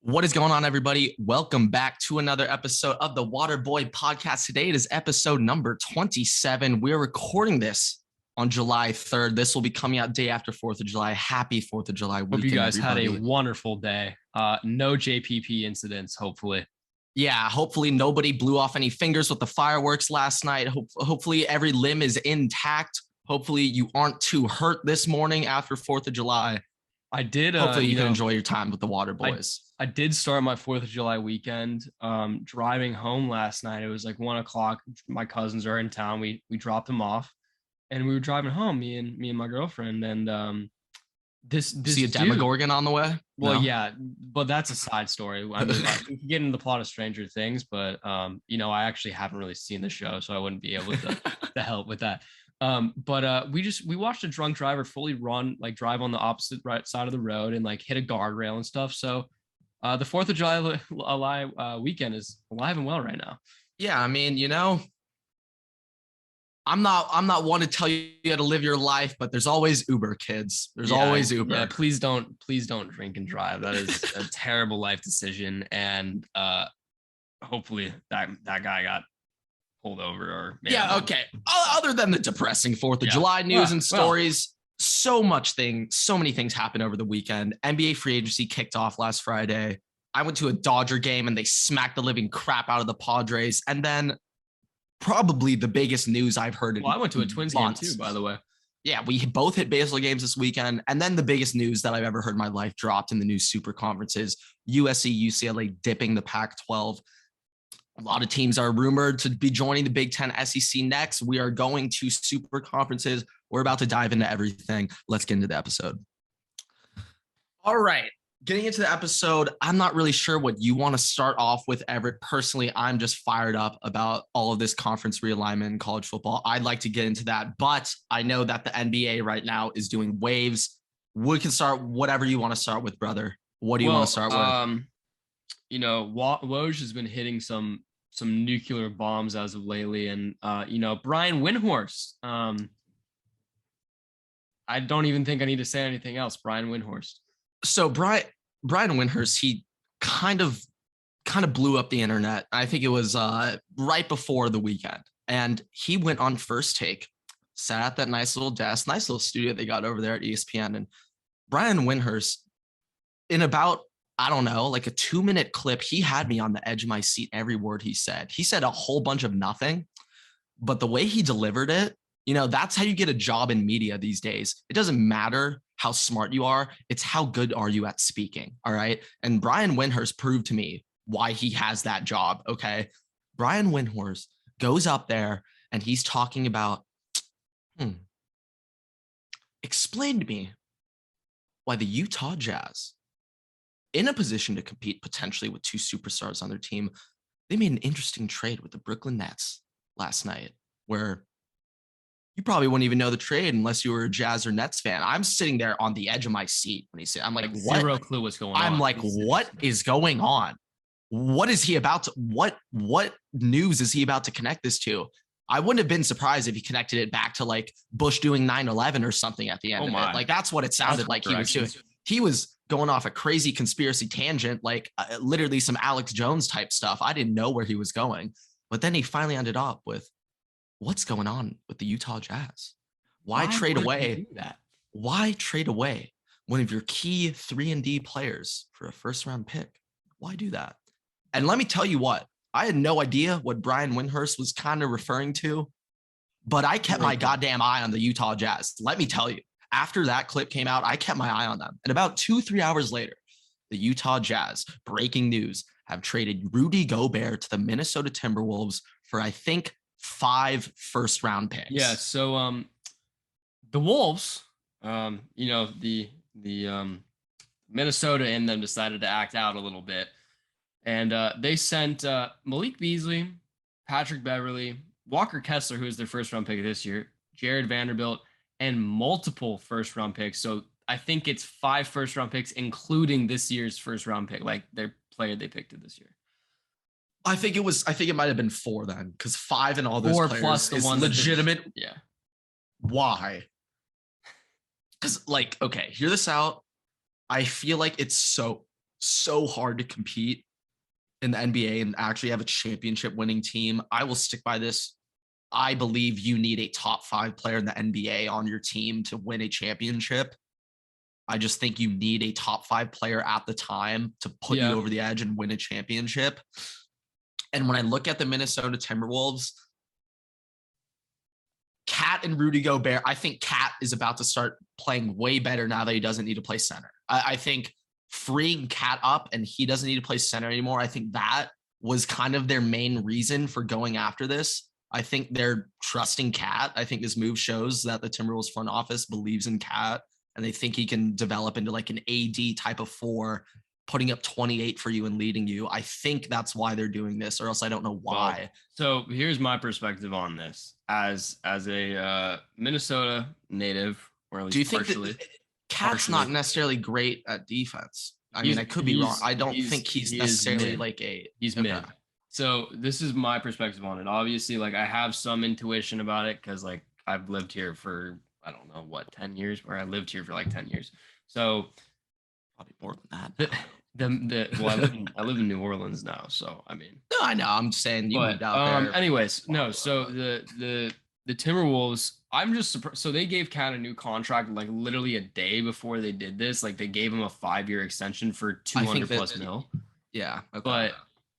What is going on, everybody? Welcome back to another episode of the Waterboy Podcast. Today it is episode number 27. We're recording this on July 3rd. This will be coming out day after 4th of July. Happy 4th of July weekend, Hope you guys everybody. had a wonderful day. No JPP incidents, hopefully. Yeah, hopefully nobody blew off any fingers with the fireworks last night. Hopefully every limb is intact. Hopefully you aren't too hurt this morning after 4th of July. I did. Hopefully you can enjoy your time with the Water Boys. I did start my 4th of July weekend driving home last night. It was like 1 o'clock. My cousins are in town. We dropped them off and we were driving home, me and my girlfriend. And this see a Demogorgon on the way? Well, no? Yeah, but that's a side story. I mean, we could get into the plot of Stranger Things, but I actually haven't really seen the show, so I wouldn't be able to help with that. But we watched a drunk driver fully drive on the opposite right side of the road and like hit a guardrail and stuff. So the 4th of July weekend is alive and well right now. Yeah, I mean, I'm not one to tell you how to live your life, but there's always Uber, kids. There's always Uber. Yeah, please don't drink and drive. That is a terrible life decision. And hopefully that guy got pulled over or maybe okay. Other than the depressing 4th of July news and stories, so many things happened over the weekend. NBA free agency kicked off last Friday. I went to a Dodger game and they smacked the living crap out of the Padres. And then probably the biggest news I've heard. I went to a Twins game too, by the way. Yeah, we both hit baseball games this weekend. And then the biggest news that I've ever heard in my life dropped in the new super conferences, USC, UCLA dipping the Pac-12. A lot of teams are rumored to be joining the Big Ten SEC next. We are going to super conferences. We're about to dive into everything. Let's get into the episode. All right. Getting into the episode, I'm not really sure what you want to start off with, Everett. Personally, I'm just fired up about all of this conference realignment in college football. I'd like to get into that, but I know that the NBA right now is doing waves. We can start whatever you want to start with, brother. What do you want to start with? Woj has been hitting some nuclear bombs as of lately, and Brian Windhorst. I don't even think I need to say anything else. Brian Windhorst. So Brian Windhorst, he kind of blew up the internet. I think it was right before the weekend, and he went on First Take, sat at that nice little desk, nice little studio they got over there at ESPN, and Brian Windhorst, in about, I don't know, like a 2-minute clip, he had me on the edge of my seat. Every word he said a whole bunch of nothing, but the way he delivered it, that's how you get a job in media these days. It doesn't matter how smart you are. It's how good are you at speaking. All right. And Brian Windhorst proved to me why he has that job. Okay. Brian Windhorst goes up there and he's talking about, explain to me why the Utah Jazz, in a position to compete potentially with 2 superstars on their team, they made an interesting trade with the Brooklyn Nets last night, where you probably wouldn't even know the trade unless you were a Jazz or Nets fan. I'm sitting there on the edge of my seat when he said, I'm like, what? Zero clue what's going on. I'm like, what is going on? What is he about to, what news is he about to connect this to? I wouldn't have been surprised if he connected it back to like Bush doing 9/11 or something at the end of it. Like, that's what it sounded like he was doing. He was going off a crazy conspiracy tangent, like literally some Alex Jones type stuff. I didn't know where he was going, but then he finally ended up with, what's going on with the Utah Jazz? Why trade away that? Why trade away one of your key 3-and-D players for a first-round pick? Why do that? And let me tell you what, I had no idea what Brian Windhorst was kind of referring to, but I kept my goddamn eye on the Utah Jazz. Let me tell you, after that clip came out, I kept my eye on them. And about 2-3 hours later, the Utah Jazz, breaking news, have traded Rudy Gobert to the Minnesota Timberwolves for, I think, 5 first-round picks. Yeah. So the Wolves, the Minnesota in them decided to act out a little bit, and they sent Malik Beasley, Patrick Beverly, Walker Kessler, who is their first-round pick this year, Jared Vanderbilt, and multiple first-round picks. So I think it's 5 first-round picks, including this year's first-round pick, like their player they picked it this year. I think it might have been 4 then, because 5 and all those 4 players plus the is one legitimate. Yeah. Why? Because, like, okay, hear this out. I feel like it's so so hard to compete in the NBA and actually have a championship winning team. I will stick by this. I believe you need a top 5 player in the NBA on your team to win a championship. I just think you need a top 5 player at the time to put you over the edge and win a championship. And when I look at the Minnesota Timberwolves, Cat and Rudy Gobert, I think Cat is about to start playing way better now that he doesn't need to play center. I think freeing Cat up and he doesn't need to play center anymore, I think that was kind of their main reason for going after this. I think they're trusting Cat. I think this move shows that the Timberwolves front office believes in Cat and they think he can develop into like an AD type of 4, putting up 28 for you and leading you. I think that's why they're doing this, or else I don't know why. So here's my perspective on this as a Minnesota native, or at least do you think that Cat's not necessarily great at defense? I mean, I could be wrong. I don't think he's necessarily like he's mid. So this is my perspective on it. Obviously, like I have some intuition about it because like I've lived here for, I don't know what, 10 years, or I lived here for like 10 years. So probably more than that. Well, I live in New Orleans now, so I mean. No, I know. I'm just saying you moved out there. Anyways, no. So the Timberwolves, I'm just surprised. So they gave Cat a new contract like literally a day before they did this. Like they gave him a 5-year extension for $200+ mil. Yeah. Okay. But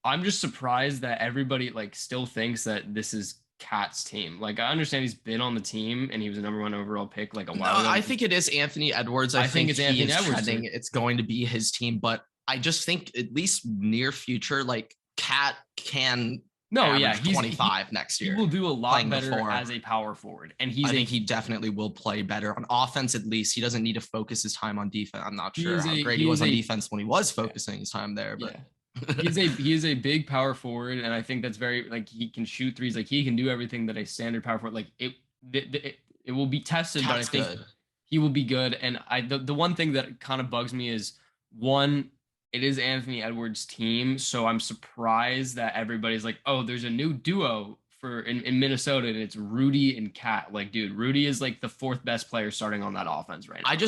I'm just surprised that everybody like still thinks that this is Cat's team. Like I understand he's been on the team and he was a number 1 overall pick like a while ago. I think it is Anthony Edwards. I think it's Anthony Edwards. It's going to be his team, but I just think at least near future, like Cat can. No, he's 25 next year. He will do a lot better as a power forward, and I think he definitely will play better on offense. At least he doesn't need to focus his time on defense. I'm not sure how great he was on defense when he was focusing his time there, but. He is a big power forward, and I think that's very like he can shoot threes, like he can do everything that a standard power forward. Like it will be tested, but I think he will be good. And the one thing that kind of bugs me is one, it is Anthony Edwards' team, so I'm surprised that everybody's like, oh, there's a new duo in Minnesota, and it's Rudy and Cat. Like, dude, Rudy is like the 4th best player starting on that offense right now.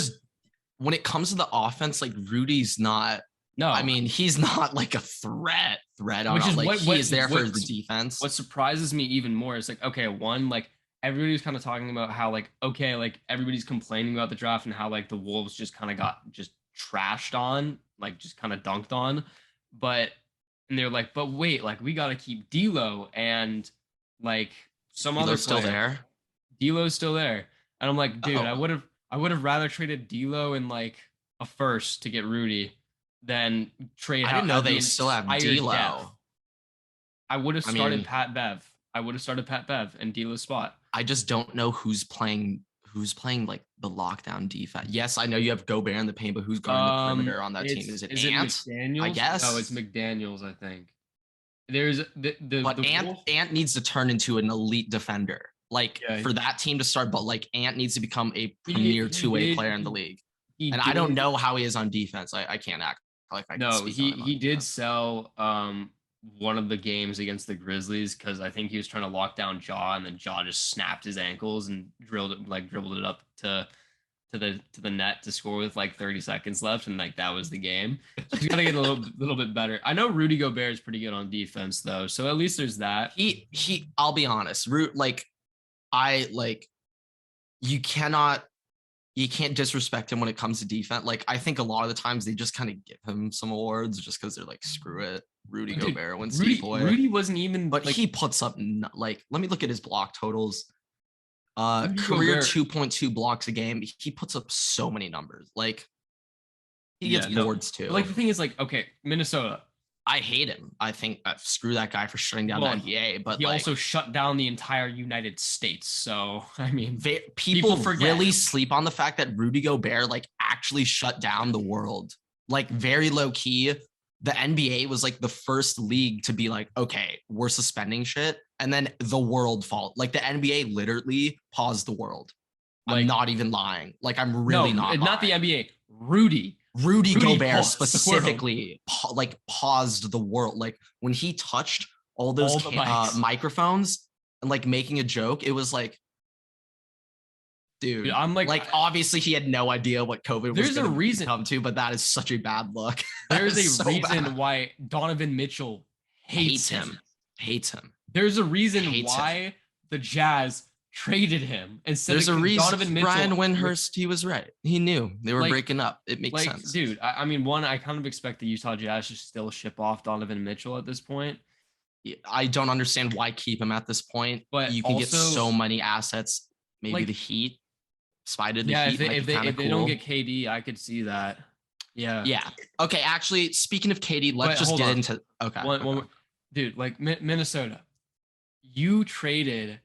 When it comes to the offense, like Rudy's not. No, I mean he's not like a threat on. Which is like he is there for the defense. What surprises me even more is like, okay, one, like everybody's kind of talking about how like, okay, like everybody's complaining about the draft and how like the Wolves just kind of got just trashed on, like just kind of dunked on, and they're like, but wait, like we got to keep D'Lo and like some other player. Still there. D'Lo's still there, and I'm like, dude, I would have rather traded D'Lo in like a first to get Rudy than trade. I didn't know they still have D'Lo. Depth. I would have started Pat Bev. I would have started Pat Bev in D'Lo's spot. I just don't know who's playing like the lockdown defense. Yes, I know you have Gobert in the paint, but who's guarding the perimeter on that team? Is it Ant? McDaniels? I guess. No, it's McDaniels, I think. There's but Ant needs to turn into an elite defender. Like for that team to start, but like Ant needs to become a premier 2-way player in the league. And I don't know how he is on defense. I can't act like I can speak on him. He did sell one of the games against the Grizzlies because I think he was trying to lock down Ja, and then Ja just snapped his ankles and dribbled it up to the net to score with like 30 seconds left, and like that was the game. So he's gotta get a little bit better. I know Rudy Gobert is pretty good on defense though, so at least there's that. I'll be honest, you can't disrespect him when it comes to defense. Like, I think a lot of the times they just kind of give him some awards just because they're like, screw it. Rudy Gobert wins Steve Boy. Rudy wasn't even, but like, he puts up like, let me look at his block totals. Career Gobert, 2.2 blocks a game. He puts up so many numbers. Like, he gets boards too. But like, the thing is, like, okay, Minnesota. I hate him. I think screw that guy for shutting down the NBA. But he also shut down the entire United States. So I mean, people really sleep on the fact that Rudy Gobert like actually shut down the world. Like very low key. The NBA was like the first league to be like, okay, we're suspending shit, and then the world fall. Like the NBA literally paused the world. I'm not even lying. Like I'm really not the NBA. Rudy Gobert specifically paused the world. Like when he touched all those microphones and like making a joke, it was like Dude, I'm like obviously he had no idea what COVID was going to come to, but that is such a bad look. There's a reason why Donovan Mitchell hates him. Hates him. There's a reason why the Jazz traded him instead There's of a reason. Donovan Mitchell. Brian Windhorst, he was right. He knew they were breaking up. It makes sense. Dude, I mean, one, I kind of expect the Utah Jazz to still ship off Donovan Mitchell at this point. I don't understand why keep him at this point. But you can get so many assets. Maybe the Heat. Spider the Heat. If they don't get KD, I could see that. Yeah. Yeah. Okay. Actually, speaking of KD, let's just get into. Okay. One, dude, like Minnesota, you traded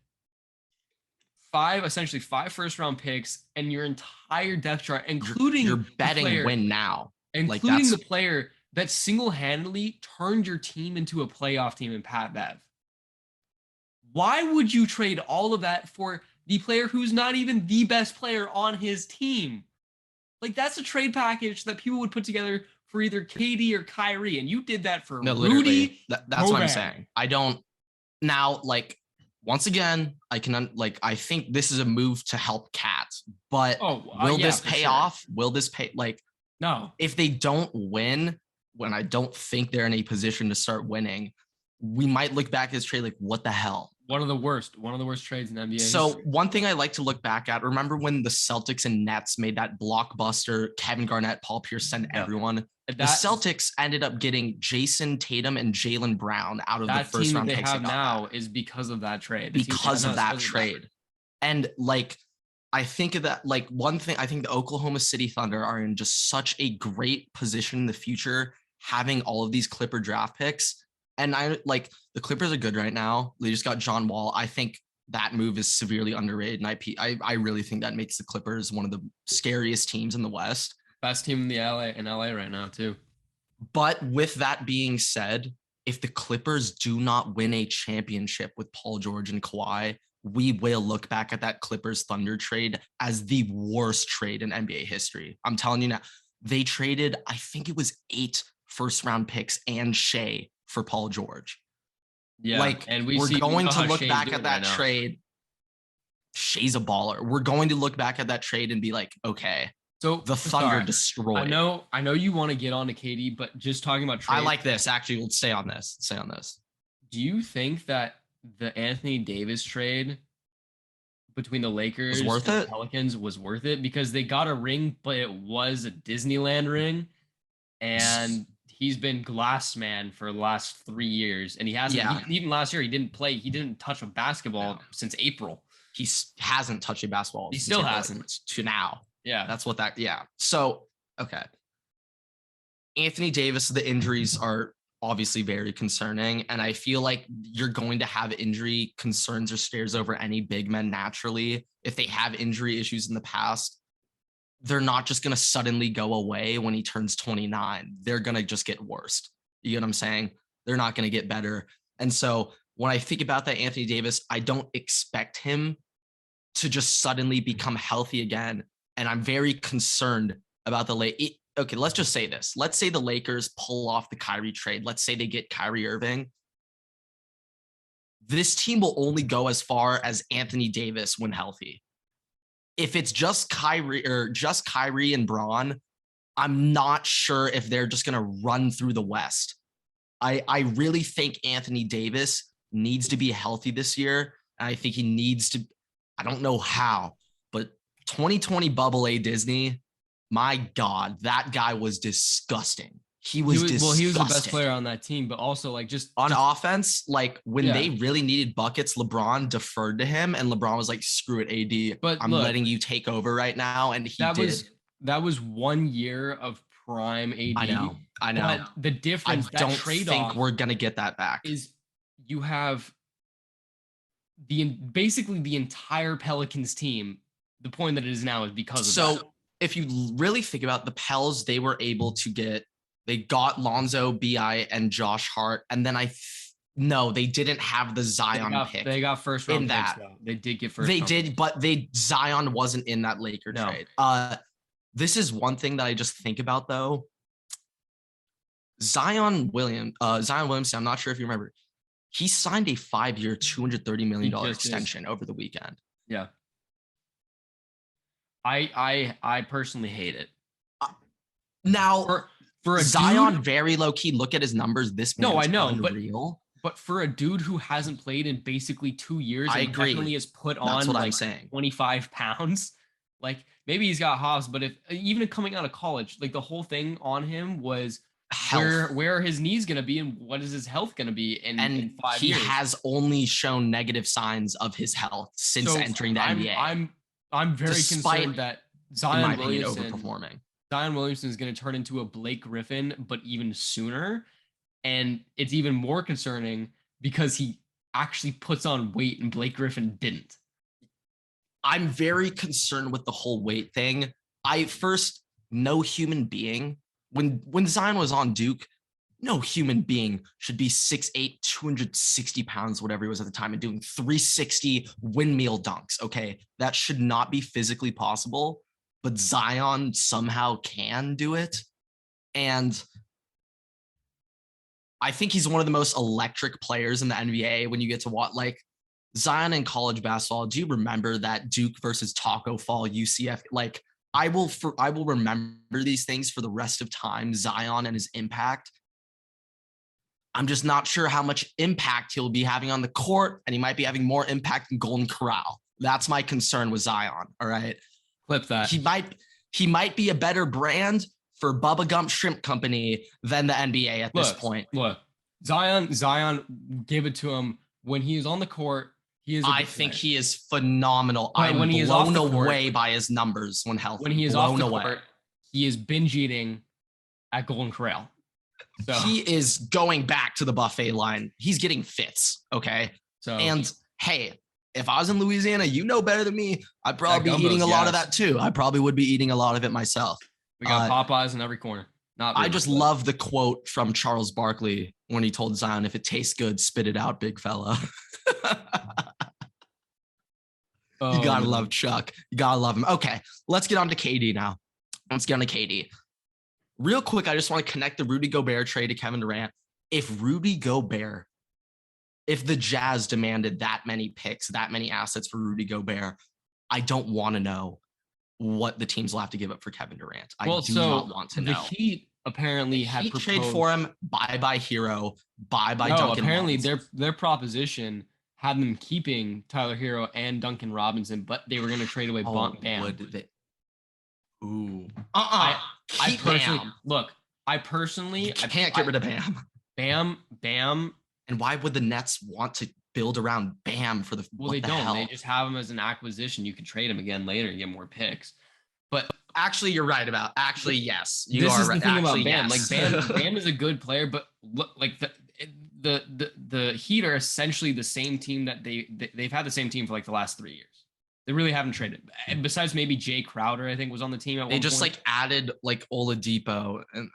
essentially five first-round picks and your entire depth chart, including you're betting win now, including the player that single-handedly turned your team into a playoff team in Pat Bev. Why would you trade all of that for the player who's not even the best player on his team? Like, that's a trade package that people would put together for either KD or Kyrie, and you did that for Rudy. That's what I'm saying. I don't now, like, once again, I think this is a move to help Cats, but will this pay off? Will this pay? Like, no. If they don't win, when I don't think they're in a position to start winning, we might look back at this trade like, what the hell? One of the worst trades in NBA So history. One thing I like to look back at, remember when the Celtics and Nets made that blockbuster, Kevin Garnett, Paul Pierce, send everyone? The Celtics ended up getting Jason Tatum and Jaylen Brown out of the first round picks. That team they have now is because of that trade. Because of that trade. And like, I think of that, like one thing, I think the Oklahoma City Thunder are in just such a great position in the future, having all of these Clipper draft picks. And I like the Clippers are good right now. They just got John Wall. I think that move is severely underrated. And I really think that makes the Clippers one of the scariest teams in the West. Best team in LA right now, too. But with that being said, if the Clippers do not win a championship with Paul George and Kawhi, we will look back at that Clippers Thunder trade as the worst trade in NBA history. I'm telling you now, they traded, I think it was 8 first-round picks and Shea for Paul George. Yeah, and we're going to look back at that trade. Shea's a baller. We're going to look back at that trade and be like, okay, so the Thunder destroyed. I know you want to get on to KD, but just talking about trades, I like this. Actually, we'll stay on this. Do you think that the Anthony Davis trade between the Lakers and the Pelicans was worth it? Because they got a ring, but it was a Disneyland ring, and he's been glass man for the last 3 years, and he hasn't. Even last year, he didn't play. He didn't touch a basketball since April. He hasn't touched a basketball. He still hasn't to now. Yeah, that's what that. Yeah. So okay, Anthony Davis. The injuries are obviously very concerning, and I feel like you're going to have injury concerns or stares over any big men naturally. If they have injury issues in the past, they're not just going to suddenly go away when he turns 29. They're going to just get worse. You get what I'm saying? They're not going to get better. And so when I think about that Anthony Davis, I don't expect him to just suddenly become healthy again. And I'm very concerned about okay, let's just say this. Let's say the Lakers pull off the Kyrie trade. Let's say they get Kyrie Irving. This team will only go as far as Anthony Davis when healthy. If it's just Kyrie and Braun, I'm not sure if they're just going to run through the West. I really think Anthony Davis needs to be healthy this year. And I think he needs to, I don't know how, but 2020 Bubble A Disney, my God, that guy was disgusting. He was disgusting. Well, he was the best player on that team, but also like just on offense, like when they really needed buckets, LeBron deferred to him, and LeBron was like, "Screw it, AD. But I'm letting you take over right now." And that was 1 year of prime AD. I know. But the difference, I don't think we're gonna get that back. Is you have basically the entire Pelicans team. The point that it is now is because of that. So if you really think about the Pels, they were able to get. They got Lonzo, B.I., and Josh Hart. And then no, they didn't have the Zion pick. They got first round picks, though. They did get first. They did, but Zion wasn't in that Laker trade. This is one thing that I just think about, though. Zion Williamson, I'm not sure if you remember. He signed a 5-year, $230 million extension over the weekend. Yeah. I personally hate it. Now, For a Zion, dude, very low key. Look at his numbers. This no, I man's know, unreal. but for a dude who hasn't played in basically 2 years I and agree. definitely has put That's on what I'm like saying. 25 pounds, like maybe he's got hops, but if even coming out of college, like the whole thing on him was Health. where are his knees gonna be and what is his health gonna be in And 5 years? he has only shown negative signs of his health since So entering the NBA. I'm very Despite, concerned that in my opinion, overperforming. Zion Williamson is going to turn into a Blake Griffin, but even sooner. And it's even more concerning because he actually puts on weight and Blake Griffin didn't. I'm very concerned with the whole weight thing. No human being, when Zion was on Duke, no human being should be 6'8", 260 pounds, whatever he was at the time, and doing 360 windmill dunks. Okay. That should not be physically possible, but Zion somehow can do it. And I think he's one of the most electric players in the NBA when you get to watch, like, Zion in college basketball. Do you remember that Duke versus Taco Fall UCF? Like, I will remember these things for the rest of time. Zion and his impact. I'm just not sure how much impact he'll be having on the court, and he might be having more impact in Golden Corral. That's my concern with Zion. All right, Clip that. He might be a better brand for Bubba Gump Shrimp Company than the NBA at this point. Look, Zion gave it to him when he is on the court. I think he is phenomenal. I'm when he is blown away by his numbers when healthy. When he is off the court, he is binge eating at Golden Corral. So he is going back to the buffet line. He's getting fits. Okay. And hey, if I was in Louisiana, you know better than me. I'd probably be eating a lot of that too. I probably would be eating a lot of it myself. We got Popeyes in every corner. I just love the quote from Charles Barkley when he told Zion, "If it tastes good, spit it out, big fella." You gotta love Chuck. You gotta love him. Okay, let's get on to KD now. Real quick, I just want to connect the Rudy Gobert trade to Kevin Durant. If the Jazz demanded that many picks, that many assets for Rudy Gobert, I don't want to know what the teams will have to give up for Kevin Durant. I do not want to know. The Heat apparently had proposed trade for him. Bye Herro. Bye Duncan. Apparently their proposition had them keeping Tyler Herro and Duncan Robinson, but they were going to trade away Bam. Would they? Ooh. I personally can't get rid of Bam. Bam. And why would the Nets want to build around Bam for the? Well, they don't. Hell? They just have him as an acquisition. You could trade him again later and get more picks. But actually, you're right about. Actually, yes, you are right. The thing about Bam. Yes. Like Bam is a good player, but look, like the Heat are essentially the same team that they've had the same team for like the last 3 years. They really haven't traded. And besides maybe Jay Crowder, I think was on the team at one point. They just like added like Oladipo and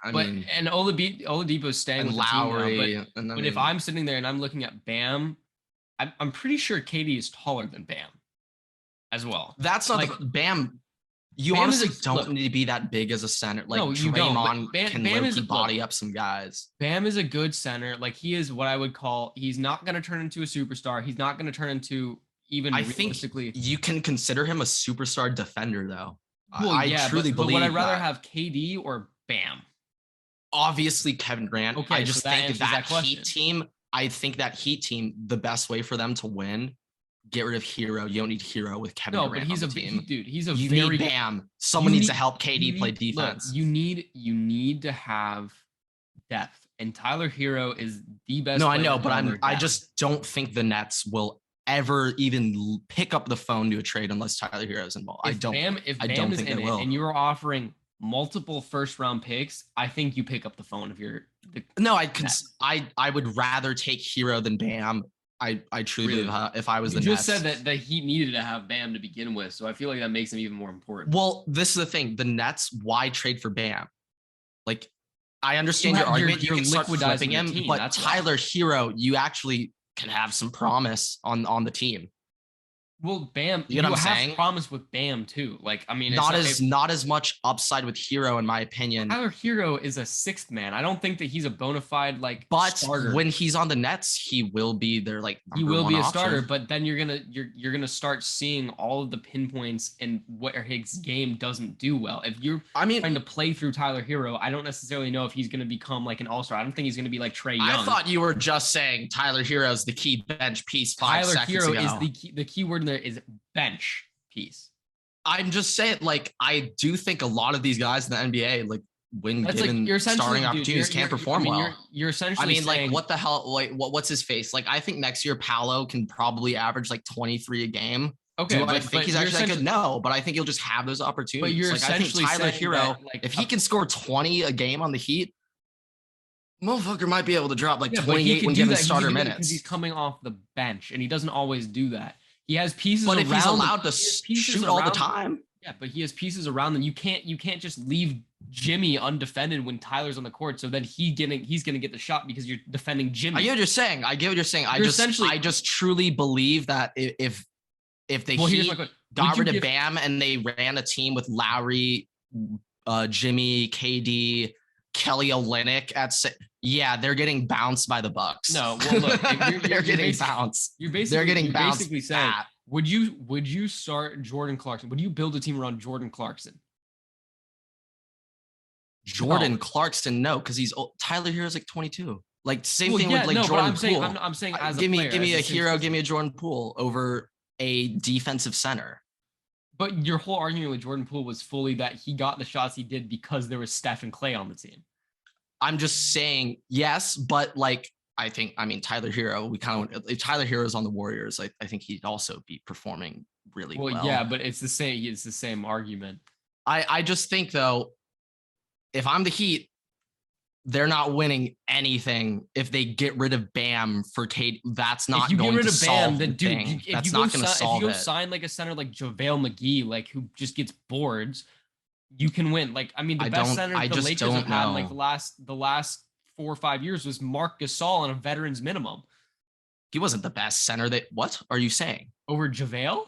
Oladipo's staying and with Lowry. The team now, but if I'm sitting there and I'm looking at Bam, I'm pretty sure KD is taller than Bam as well. That's not like Bam. You Bam honestly don't need to be that big as a center. Like no, you Draymond can low-key body up some guys. Bam is a good center. Like he is what I would call. He's not going to turn into a superstar. He's not going to turn into even. I think you can consider him a superstar defender, though. Well, I truly believe. But would I rather have KD or Bam? Obviously, Kevin Durant. Okay, I just think that Heat team. I think that Heat team. The best way for them to win. Get rid of Herro. You don't need Herro with Kevin Durant. No, but he's on the team. Dude. He's a you very need Bam. Someone needs to help KD play defense. Look, you need to have depth, and Tyler Herro is the best. No, I know, but I just don't think the Nets will ever even pick up the phone to a trade unless Tyler Herro is involved. If Bam is in it, and you're offering multiple first-round picks, I think you pick up the phone if you're. I would rather take Herro than Bam. I truly believe if I was the Nets. You just said that the Heat needed to have Bam to begin with, so I feel like that makes him even more important. Well, this is the thing. The Nets, why trade for Bam? Like, I understand your argument. You can start flipping him, but Tyler Herro, you actually can have some promise on the team. Well, Bam, You know what I'm have saying? promise with Bam too. Like, I mean, Not as much upside with Herro, in my opinion. Tyler Herro is a sixth man. I don't think that he's a bona fide like But starter. when he's on the Nets, he will be their like He will be a option. starter, but then you're gonna start seeing all of the pinpoints and where his game doesn't do well. If you're trying to play through Tyler Herro, I don't necessarily know if he's gonna become like an all-star. I don't think he's gonna be like Trae Young. I thought you were just saying Tyler Herro is the key bench piece. Tyler Herro is the key word in there is bench piece. I'm just saying, like, I do think a lot of these guys in the NBA, like, when given starting opportunities, can't perform well. You're essentially. I mean, like, what the hell? Like, what's his face? Like, I think next year Paolo can probably average like 23 a game. Okay, do I think he's actually that good? No, but I think he'll just have those opportunities. But you're like, I think Tyler Herro, like, if he can score 20 a game on the Heat, motherfucker might be able to drop like 28 when given starter minutes. Because he's coming off the bench, and he doesn't always do that. He has pieces. But if he's allowed to shoot all the time. Yeah, but he has pieces around them. You can't just leave Jimmy undefended when Tyler's on the court. So then he's gonna get the shot because you're defending Jimmy. I get what you're saying. I just truly believe that if the Heat got rid of Bam and they ran a team with Lowry, Jimmy, KD, Kelly Olynyk they're getting bounced by the Bucks. No, well look, they're getting bounced. They're getting bounced. Basically saying, would you start Jordan Clarkson? Would you build a team around Jordan Clarkson? Clarkson, no, because Tyler Herro's like 22. Like same thing with like Jordan Poole. I'm saying as give me a Herro, give me a Jordan Poole over a defensive center. But your whole argument with Jordan Poole was fully that he got the shots he did because there was Steph and Clay on the team. I'm just saying yes, but like I mean Tyler Herro, if Tyler Herro's on the Warriors, I think he'd also be performing really well. Well, yeah, but it's the same argument. I just think though, if I'm the Heat, they're not winning anything if they get rid of Bam for Kate. That's not going to solve the thing. That's not going to solve it. If you go sign like a center like JaVale McGee, like who just gets boards, you can win. Like, I mean, the best center the Lakers have had like the last 4 or 5 years was Marc Gasol on a veteran's minimum. He wasn't the best center. What are you saying? Over JaVale?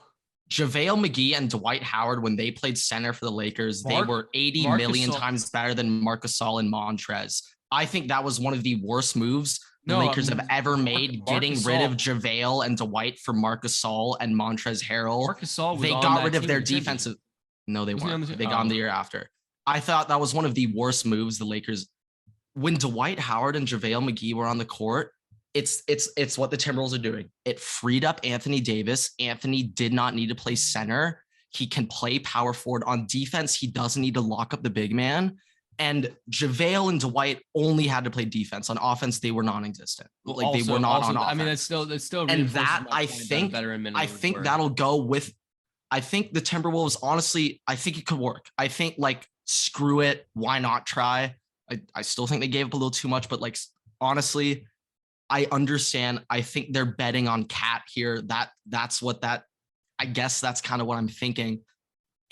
JaVale McGee and Dwight Howard, when they played center for the Lakers, they were 80 million times better than Marc Gasol and Montrez. I think that was one of the worst moves the Lakers have ever made, getting rid of JaVale and Dwight for Marc Gasol and Montrezl Harrell. They got rid of their defensive. No, they weren't. They got him the year after. I thought that was one of the worst moves the Lakers. When Dwight Howard and JaVale McGee were on the court, it's what the Timberwolves are doing. It freed up Anthony Davis. Anthony did not need to play center. He can play power forward. On defense, he doesn't need to lock up the big man. And JaVale and Dwight only had to play defense. On offense, they were non-existent. Like they were not on offense. I mean, that's still. And that I think that'll go with. I think the Timberwolves, honestly, I think it could work. I think like screw it, why not try? I still think they gave up a little too much, but like honestly, I understand. I think they're betting on Cat here. I guess that's kind of what I'm thinking.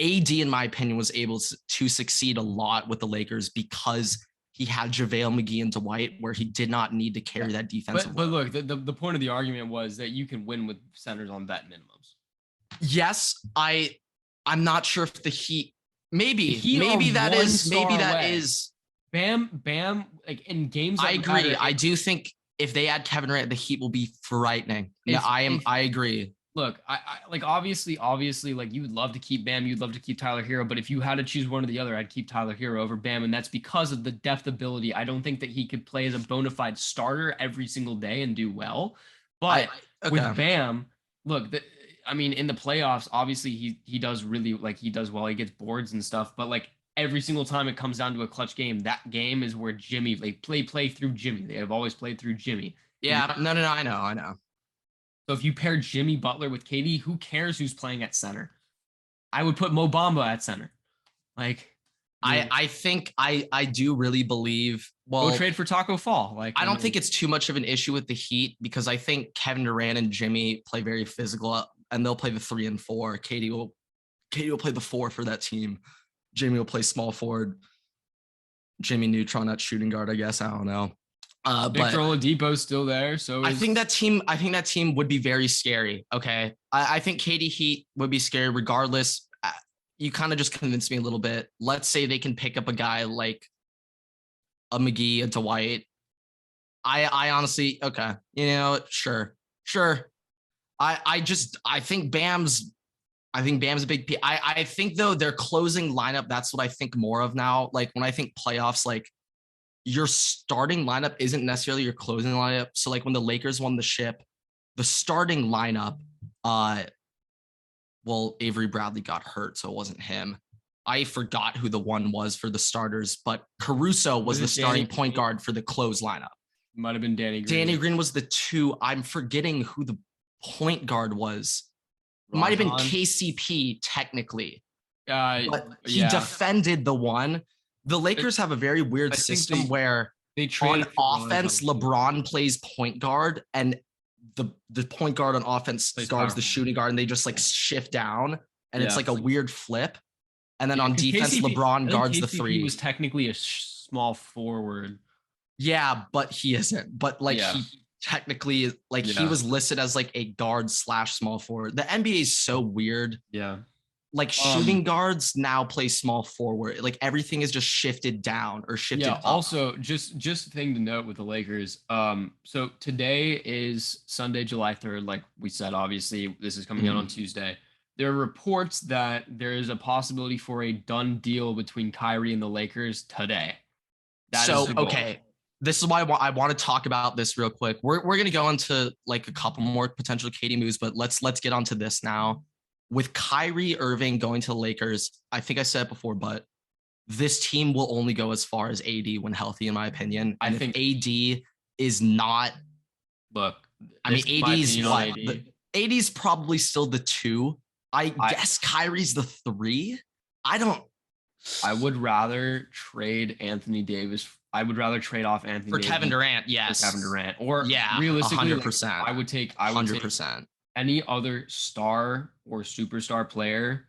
AD, in my opinion, was able to succeed a lot with the Lakers because he had JaVale McGee and Dwight, where he did not need to carry that defensive. But look, the point of the argument was that you can win with centers on vet minimums. Yes, I'm not sure if the Heat. Maybe that is. Bam. Like in games. I agree. I do think if they add Kevin Durant, the Heat will be frightening. I agree. Look, I like obviously, like you would love to keep Bam, you'd love to keep Tyler Herro, but if you had to choose one or the other, I'd keep Tyler Herro over Bam, and that's because of the depth ability. I don't think that he could play as a bona fide starter every single day and do well. But with Bam, look, I mean, in the playoffs, obviously he does really he does well. He gets boards and stuff, but like every single time it comes down to a clutch game, that game is where Jimmy play through Jimmy. They have always played through Jimmy. Yeah, no, I know. So if you pair Jimmy Butler with KD, who cares who's playing at center? I would put Mo Bamba at center. Like, I think I do really believe. Well, go trade for Taco Fall. Like, I don't think it's too much of an issue with the Heat because I think Kevin Durant and Jimmy play very physical, and they'll play the 3 and 4. KD will play the 4 for that team. Jimmy will play small forward. Jimmy Neutron at shooting guard, I guess. I don't know. But Oladipo's still there, so I think that team would be very scary. Okay, I think KD Heat would be scary regardless. You kind of just convinced me a little bit. Let's say they can pick up a guy like a McGee, a Dwight. I honestly, okay, sure. I think Bam's a big P. I think though their closing lineup, that's what I think more of now. Like when I think playoffs, like your starting lineup isn't necessarily your closing lineup. So like when the Lakers won the ship, the starting lineup, well, Avery Bradley got hurt, so it wasn't him. I forgot who the one was for the starters, but Caruso was the starting point guard for the close lineup. Might have been Danny Green. Danny Green was the 2. I'm forgetting who the point guard was. Might have been KCP technically. But he defended the 1. The Lakers have a very weird system where on offense, LeBron plays point guard and the point guard on offense guards the shooting guard, and they just like shift down, and it's like a weird flip. And then on defense, LeBron guards the 3. He was technically a small forward. Yeah, but he isn't. But like he technically he was listed as like a guard / small forward. The NBA is so weird. Yeah. Like shooting guards now play small forward. Like everything is just shifted down or shifted up. Also, just thing to note with the Lakers. So today is Sunday, July 3rd. Like we said, obviously this is coming out on Tuesday. There are reports that there is a possibility for a done deal between Kyrie and the Lakers today. Okay. This is why I want to talk about this real quick. We're going to go into like a couple more potential KD moves, but let's get onto this now. With Kyrie Irving going to the Lakers, I think I said it before, but this team will only go as far as AD when healthy, in my opinion. And I think AD is not. Look, I mean, AD's what? AD's probably still the 2. I guess Kyrie's the 3. I would rather trade Anthony Davis. I would rather trade off Anthony Davis Kevin Durant. Yes, for Kevin Durant. Or realistically, 100%. Like, I would take 100%. Any other star or superstar player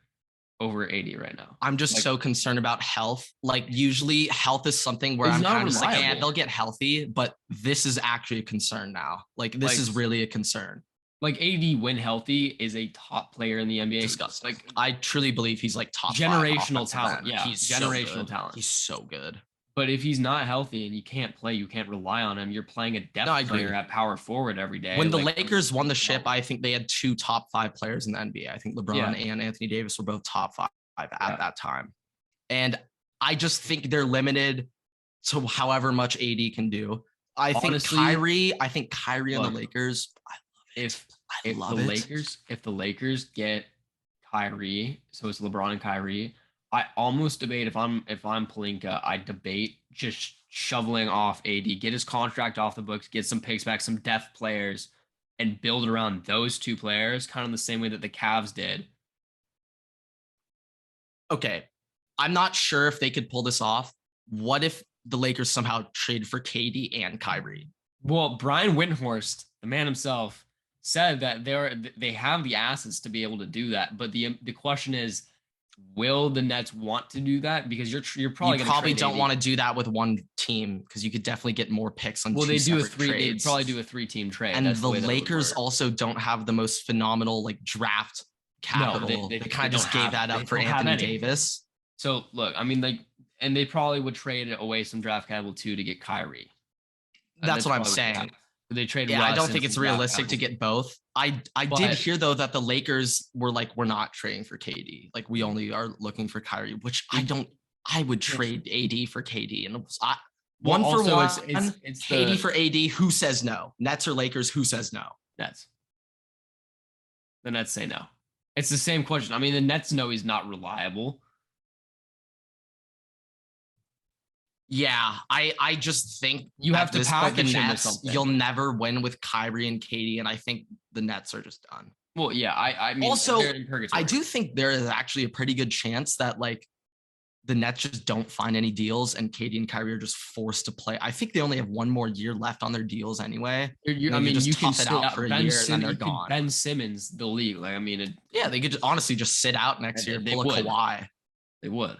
over 80 right now. I'm just so concerned about health. Like usually health is something where I'm kind of just like, they'll get healthy, but this is actually a concern now. Like this is really a concern. Like AD when healthy is a top player in the NBA. Disgusting. Like I truly believe he's like top generational talent. Yeah, he's generational talent. He's so good. But if he's not healthy and you can't play, you can't rely on him. You're playing a depth player at power forward every day. When the Lakers won the ship, I think they had 2 top 5 players in the NBA. I think LeBron and Anthony Davis were both top 5 at that time. And I just think they're limited to however much AD can do. Honestly, I think Kyrie and the Lakers. If the Lakers get Kyrie, so it's LeBron and Kyrie. I almost debate if I'm Pelinka, I debate just shoveling off AD, get his contract off the books, get some picks back, some depth players, and build around those 2 players, kind of the same way that the Cavs did. Okay, I'm not sure if they could pull this off. What if the Lakers somehow trade for KD and Kyrie? Well, Brian Windhorst, the man himself, said that they have the assets to be able to do that, but the question is, will the Nets want to do that? Because you probably don't want to do that with one team because you could definitely get more picks on. Well, they probably do a 3-team trade, and the Lakers also don't have the most phenomenal like draft capital. They kind of just gave that up for Anthony Davis. So look, I mean, like, and they probably would trade away some draft capital too to get Kyrie. That's what I'm saying. They trade. Yeah, I don't think it's realistic to get both. I did hear though that the Lakers were like, we're not trading for KD. Like we only are looking for Kyrie, which I would trade AD for KD, and it's KD for AD. Who says no? Nets or Lakers? Who says no? Nets. The Nets say no. It's the same question. I mean, the Nets know he's not reliable. Yeah, I just think you have to package him with something. You'll never win with Kyrie and KD, and I think the Nets are just done. Well, yeah, I mean, also, I do think there is actually a pretty good chance that like the Nets just don't find any deals, and KD and Kyrie are just forced to play. I think they only have 1 more year left on their deals anyway. You can tough it out for a year, and then they're gone. Ben Simmons, the league, like I mean, they could honestly just sit out next year. Pull a Kawhi. They would.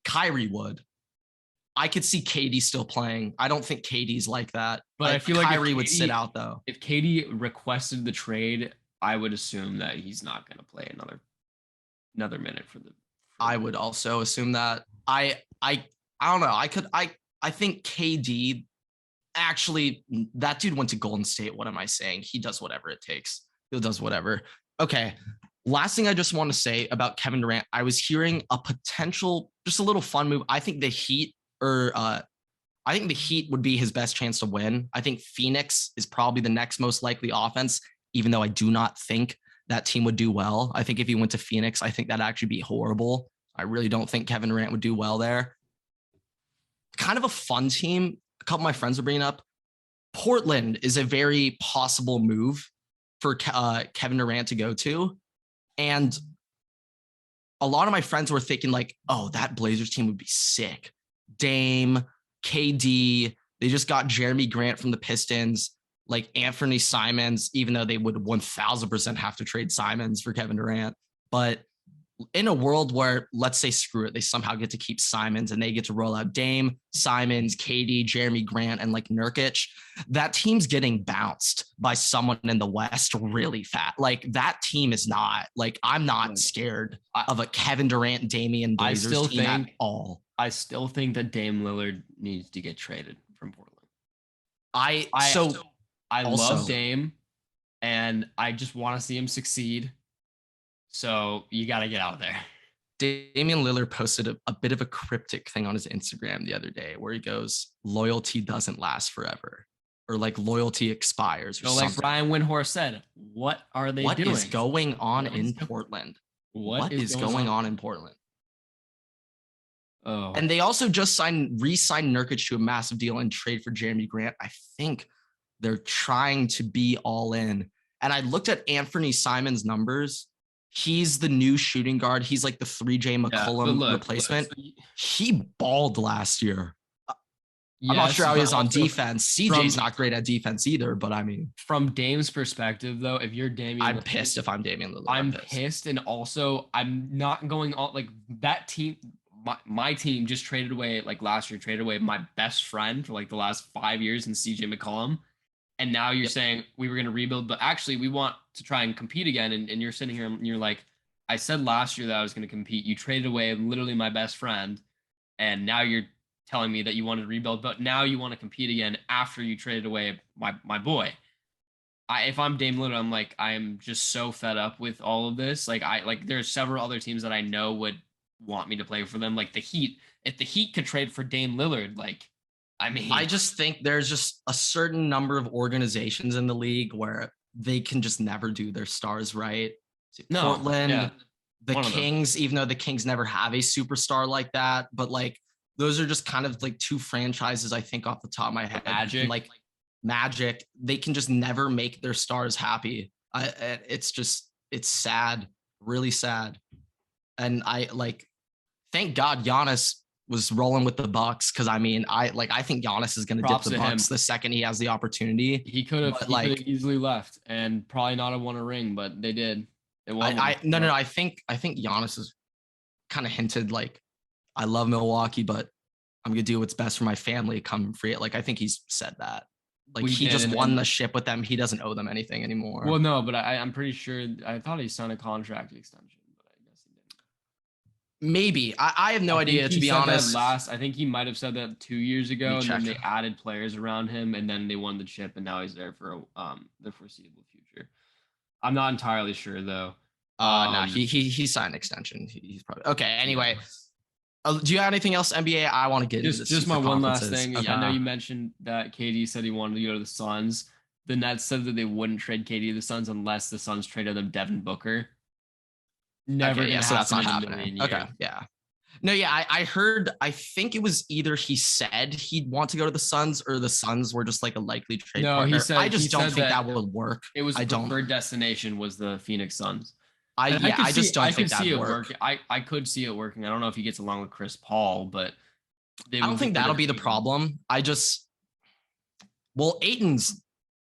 Kyrie would. I could see KD still playing. I don't think KD's like that. But I feel like Kyrie would sit out though. If KD requested the trade, I would assume that he's not going to play another minute for the. I would also assume that. I don't know. I think KD actually, that dude went to Golden State. What am I saying? He does whatever it takes. He does whatever. Okay. Last thing I just want to say about Kevin Durant, I was hearing a potential, just a little fun move. I think the Heat would be his best chance to win. I think Phoenix is probably the next most likely offense, even though I do not think that team would do well. I think if he went to Phoenix, I think that'd actually be horrible. I really don't think Kevin Durant would do well there. Kind of a fun team. A couple of my friends are bringing up. Portland is a very possible move for Kevin Durant to go to. And a lot of my friends were thinking like, oh, that Blazers team would be sick. Dame, KD, they just got Jeremy Grant from the Pistons, like Anthony Simons, even though they would 1000% have to trade Simons for Kevin Durant. But in a world where, let's say, screw it, they somehow get to keep Simons and they get to roll out Dame, Simons, KD, Jeremy Grant, and like Nurkic, that team's getting bounced by someone in the West really fast. Like that team is not, like, I'm not scared of a Kevin Durant, Damian Blazers team at all. I still think that Dame Lillard needs to get traded from Portland. I love Dame and I just want to see him succeed. So you got to get out there. Damian Lillard posted a bit of a cryptic thing on his Instagram the other day where he goes, loyalty doesn't last forever, or like loyalty expires. Or like Brian Windhorst said, what are they doing? What is going on in Portland? What is going on in Portland? Oh. And they also just re-signed Nurkic to a massive deal and trade for Jeremy Grant. I think they're trying to be all in. And I looked at Anthony Simons' numbers. He's the new shooting guard. He's like the 3J McCollum replacement. He balled last year. I'm not sure how he is on defense. CJ's not great at defense either, but I mean, from Dame's perspective, though, if you're Damian, I'm pissed if I'm Damian Lillard. I'm pissed, and also I'm not going all like that team. My team just traded away, like last year, traded away my best friend for like the last 5 years in CJ McCollum. And now you're saying we were going to rebuild, but actually we want to try and compete again. And you're sitting here and you're like, I said last year that I was going to compete. You traded away literally my best friend. And now you're telling me that you wanted to rebuild, but now you want to compete again after you traded away my boy. If I'm Dame Lillard, I'm like, I am just so fed up with all of this. Like there's several other teams that I know would want me to play for them. Like the Heat, if the Heat could trade for Dame Lillard, like, I mean, I just think there's just a certain number of organizations in the league where they can just never do their stars right. Portland, the Kings, even though the Kings never have a superstar like that, but like those are just kind of like two franchises I think off the top of my head. Magic, they can just never make their stars happy. It's sad, really sad. And thank God Giannis was rolling with the Bucks, because I mean, I think Giannis is going to dip the Bucks the second he has the opportunity. He could have easily left and probably not have won a ring, but they did. No. I think Giannis has kind of hinted like, I love Milwaukee, but I'm gonna do what's best for my family. Come free it. Like I think he's said that. Like he just won the ship with them. He doesn't owe them anything anymore. Well, no, but I'm pretty sure. I thought he signed a contract extension. Maybe I have no idea, to be honest. I think he might have said that 2 years ago, and then they added players around him, and then they won the chip, and now he's there for the foreseeable future. I'm not entirely sure though. No, he signed an extension. He's probably okay. Anyway, do you have anything else, NBA? I want to get into this. Just my one last thing. Okay. I know you mentioned that KD said he wanted to go to the Suns. The Nets said that they wouldn't trade KD to the Suns unless the Suns traded them Devin Booker. Never. Okay, so that's not happening. Okay. Yeah. No, yeah. I heard, I think it was either he said he'd want to go to the Suns or the Suns were just like a likely trade partner. He said, I just don't think that would work. It was preferred destination was the Phoenix Suns. I just don't think that would work. I could see it working. I don't know if he gets along with Chris Paul, but I don't think that'll be the problem. Ayton's,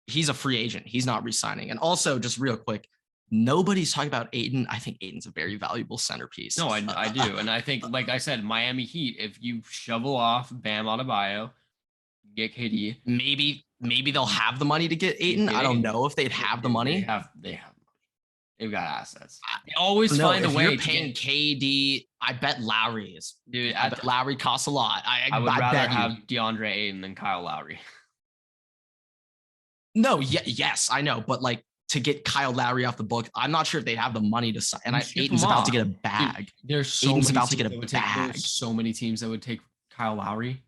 he's a free agent. He's not re-signing. And also, just real quick, Nobody's talking about Ayton. I think Ayton's a very valuable centerpiece. No, I do. And I think, like I said, Miami Heat, if you shovel off Bam Adebayo, get KD. Maybe they'll have the money to get Ayton. I don't know if they'd have the money. They've got assets. They always find a way. If you're paying KD, I bet Lowry is. Dude, I bet Lowry costs a lot. I would rather have DeAndre Ayton than Kyle Lowry. No, yes, I know, but like to get Kyle Lowry off the book, I'm not sure if they'd have the money to sign. And Ayton's about to get a bag. Dude, there's so Ayton's many about to get a bag. There's so many teams that would take Kyle Lowry.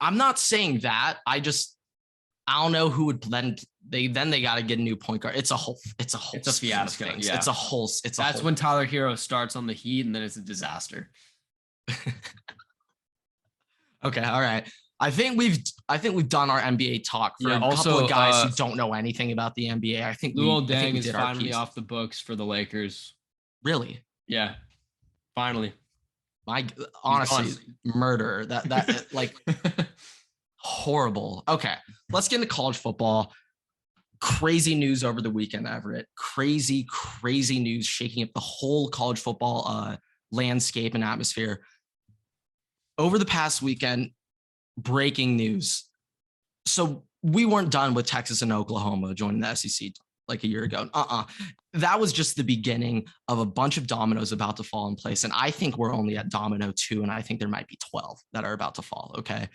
I'm not saying that. I don't know who would blend. They got to get a new point guard. It's a fiasco. Yeah. That's when Tyler Herro starts on the Heat, and then it's a disaster. Okay, all right. I think we've done our NBA talk for a also, couple of guys who don't know anything about the NBA. I think Luol Deng is finally off the books for the Lakers. Really? Yeah, finally. Honestly, murder. That like horrible. Okay, let's get into college football. Crazy news over the weekend, Everett. Crazy news shaking up the whole college football landscape and atmosphere. Over the past weekend, breaking news. So we weren't done with Texas and Oklahoma joining the SEC like a year ago. That was just the beginning of a bunch of dominoes about to fall in place. And I think we're only at domino 2, and I think there might be 12 that are about to fall. Okay.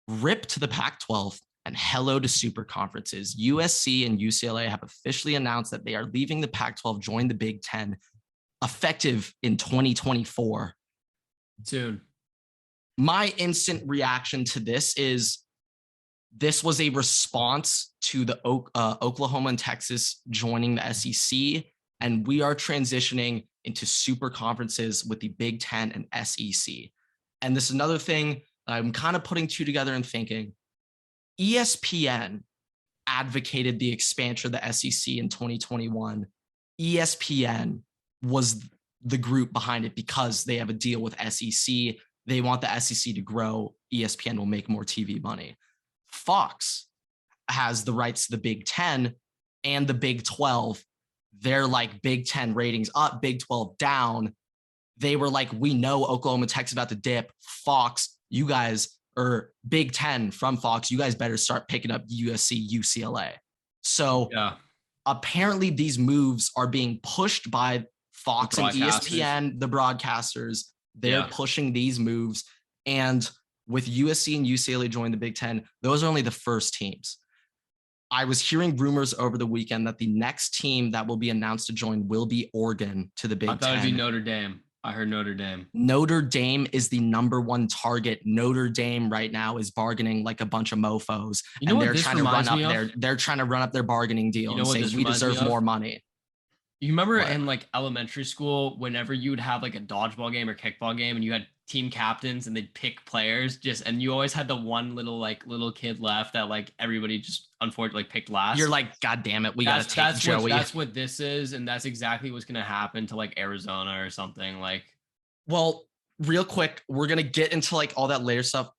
Rip to the Pac-12 and hello to super conferences. USC and UCLA have officially announced that they are leaving the Pac-12, join the Big Ten, effective in 2024. Soon. My instant reaction to this was a response to the Oklahoma and Texas joining the SEC, and we are transitioning into super conferences with the Big Ten and SEC. And this is another thing I'm kind of putting two together and thinking. ESPN advocated the expansion of the SEC in 2021. ESPN was the group behind it because they have a deal with SEC. They want the SEC to grow. ESPN will make more TV money. Fox has the rights to the Big Ten and the Big 12. They're like Big 10 ratings up, Big 12 down. They were like, we know Oklahoma, Texas about to dip. Fox, you guys, or Big 10 from Fox, you guys better start picking up USC, UCLA. So apparently these moves are being pushed by Fox and ESPN, the broadcasters. They're pushing these moves. And with USC and UCLA joining the Big Ten, those are only the first teams. I was hearing rumors over the weekend that the next team that will be announced to join will be Oregon to the Big Ten. I thought it'd be Notre Dame. I heard Notre Dame. Notre Dame is the number one target. Notre Dame right now is bargaining like a bunch of mofos. And they're trying to run up their bargaining deal and say we deserve more money. You remember in like elementary school, whenever you would have like a dodgeball game or kickball game and you had team captains and they'd pick players and you always had the one little kid left that like everybody just unfortunately picked last. You're like, God damn it. We got to take Joey. That's what this is. And that's exactly what's going to happen to like Arizona or something like. Well, real quick, we're going to get into like all that later stuff.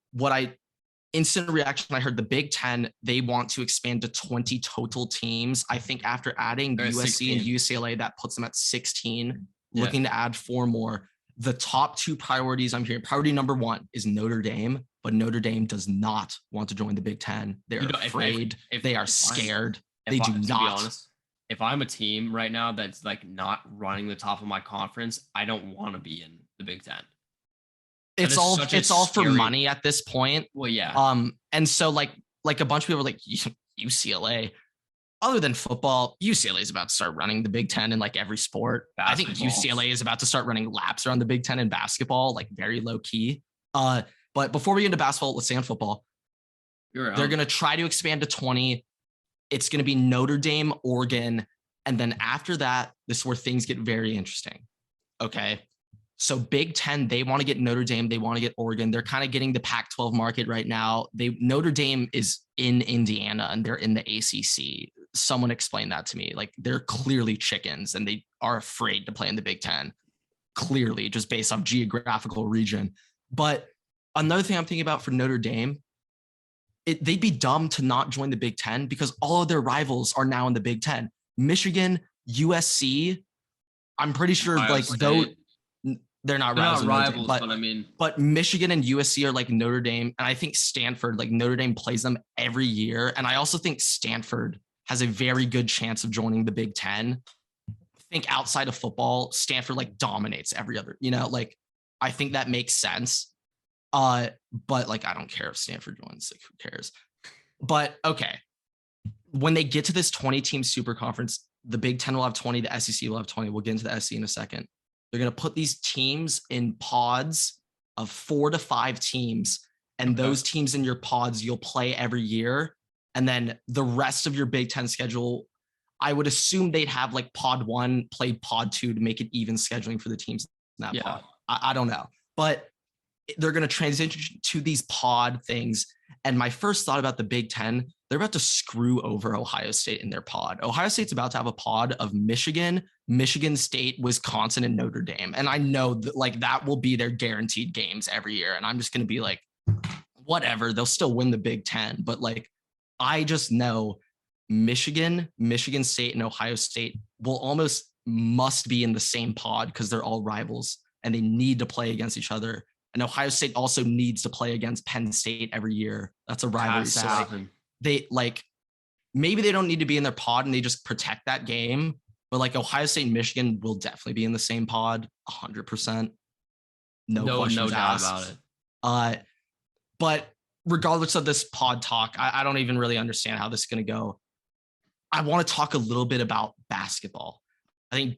Instant reaction, I heard the Big Ten, they want to expand to 20 total teams. I think after adding USC 16. and UCLA, that puts them at 16, looking to add 4 more. The top 2 priorities I'm hearing, priority number 1 is Notre Dame, but Notre Dame does not want to join the Big Ten. They're afraid. They are scared. They do not. To be honest, if I'm a team right now that's like not running the top of my conference, I don't want to be in the Big Ten. It's all for money at this point. Well, yeah. And so like a bunch of people are like UCLA, other than football, UCLA is about to start running the Big Ten in like every sport. I think UCLA is about to start running laps around the Big Ten in basketball, like very low key. But before we get into basketball, let's stay on football. They're going to try to expand to 20. It's going to be Notre Dame, Oregon. And then after that, this is where things get very interesting. Okay. So Big Ten, they want to get Notre Dame. They want to get Oregon. They're kind of getting the Pac-12 market right now. Notre Dame is in Indiana and they're in the ACC. Someone explained that to me. Like they're clearly chickens and they are afraid to play in the Big Ten. Clearly, just based off geographical region. But another thing I'm thinking about for Notre Dame, they'd be dumb to not join the Big Ten because all of their rivals are now in the Big Ten. Michigan, USC. I'm pretty sure Ohio like State. though they're not They're rivals, not rivals, but I mean, but Michigan and USC are like Notre Dame, and I think Stanford, like Notre Dame plays them every year, and I also think Stanford has a very good chance of joining the Big Ten. I think outside of football, Stanford like dominates every other, like I think that makes sense. But like I don't care if Stanford joins, like who cares? But okay, when they get to this 20-team super conference, the Big Ten will have 20, the SEC will have 20. We'll get into the SEC in a second. They're going to put these teams in pods of 4 to 5 teams, and those teams in your pods you'll play every year. And then the rest of your Big Ten schedule, I would assume they'd have like pod 1 played pod 2 to make it even scheduling for the teams in that pod. I don't know, but they're going to transition to these pod things. And my first thought about the Big Ten, they're about to screw over Ohio State in their pod. Ohio State's about to have a pod of Michigan, Michigan State, Wisconsin, and Notre Dame. And I know that like that will be their guaranteed games every year. And I'm just going to be like, whatever, they'll still win the Big Ten. But like, I just know Michigan, Michigan State, and Ohio State will almost must be in the same pod because they're all rivals and they need to play against each other. And Ohio State also needs to play against Penn State every year. That's a rivalry. So like, they like, maybe they don't need to be in their pod and they just protect that game. But like Ohio State and Michigan will definitely be in the same pod, 100%. No questions asked about it. But regardless of this pod talk, I don't even really understand how this is going to go. I want to talk a little bit about basketball. I think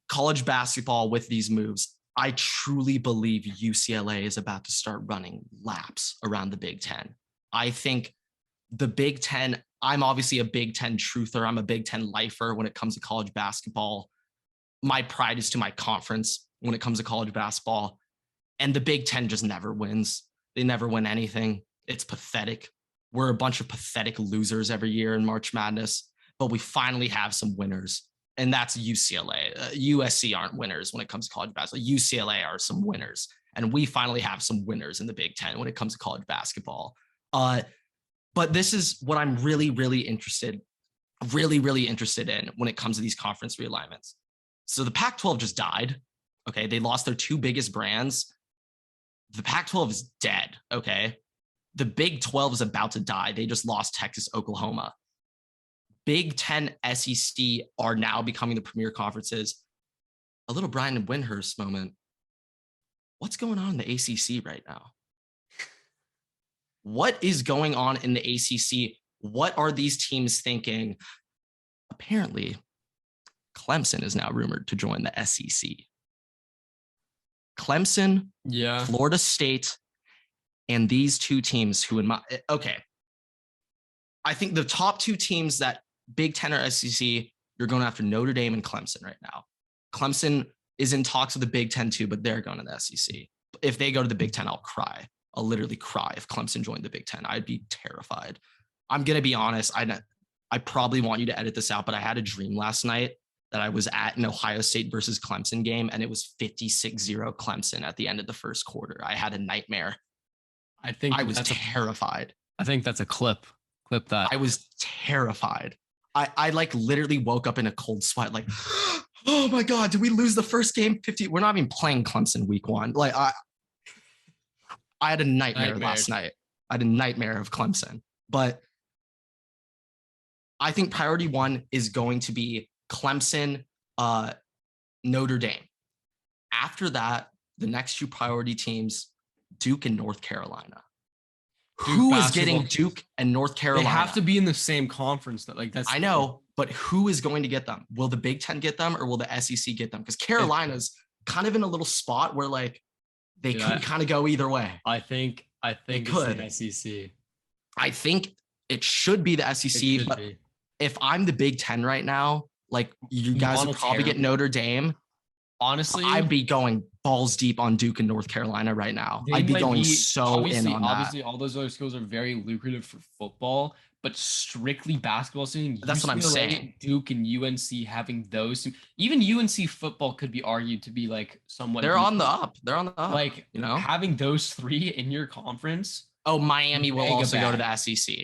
college basketball with these moves. I truly believe UCLA is about to start running laps around the Big Ten. I think the Big Ten, I'm obviously a Big Ten truther. I'm a Big Ten lifer when it comes to college basketball. My pride is to my conference when it comes to college basketball. And the Big Ten just never wins. They never win anything. It's pathetic. We're a bunch of pathetic losers every year in March Madness, but we finally have some winners. And that's UCLA. USC aren't winners when it comes to college basketball. UCLA are some winners. And we finally have some winners in the Big Ten when it comes to college basketball. But this is what I'm really interested in when it comes to these conference realignments. So the Pac-12 just died. Okay. They lost their 2 biggest brands. The Pac-12 is dead. Okay. The Big 12 is about to die. They just lost Texas, Oklahoma. Big Ten, SEC are now becoming the premier conferences. A little Brian Windhorst moment. What's going on in the ACC right now? What is going on in the ACC? What are these teams thinking? Apparently, Clemson is now rumored to join the SEC. Clemson, Florida State, and these 2 teams who I think the top 2 teams that Big Ten or SEC, you're going after Notre Dame and Clemson right now. Clemson is in talks with the Big Ten too, but they're going to the SEC. If they go to the Big Ten, I'll cry. I'll literally cry if Clemson joined the Big Ten. I'd be terrified. I'm going to be honest. I probably want you to edit this out, but I had a dream last night that I was at an Ohio State versus Clemson game, and it was 56-0 Clemson at the end of the first quarter. I had a nightmare. I was terrified. I think that's a clip. Clip that. I was terrified. I like literally woke up in a cold sweat, like, oh my God, did we lose the first game? 50. We're not even playing Clemson week 1. Like I had a nightmare last night. I had a nightmare of Clemson, but I think priority 1 is going to be Clemson, Notre Dame. After that, the next 2 priority teams, Duke and North Carolina. Who is getting Duke and North Carolina? They have to be in the same conference. I know, but who is going to get them? Will the Big Ten get them or will the SEC get them? Because Carolina's kind of in a little spot where like they could kind of go either way. I think it's the SEC. I think it should be the SEC, but if I'm the Big Ten right now, like you guys would probably get Notre Dame. Honestly, I'd be going balls deep on Duke and North Carolina right now. I'd be going so in on that. Obviously, all those other schools are very lucrative for football, but strictly basketball season. That's what I'm saying. Duke and UNC having those, even UNC football could be argued to be like somewhat. They're on the up. Like having those 3 in your conference. Oh, Miami will also go to the SEC.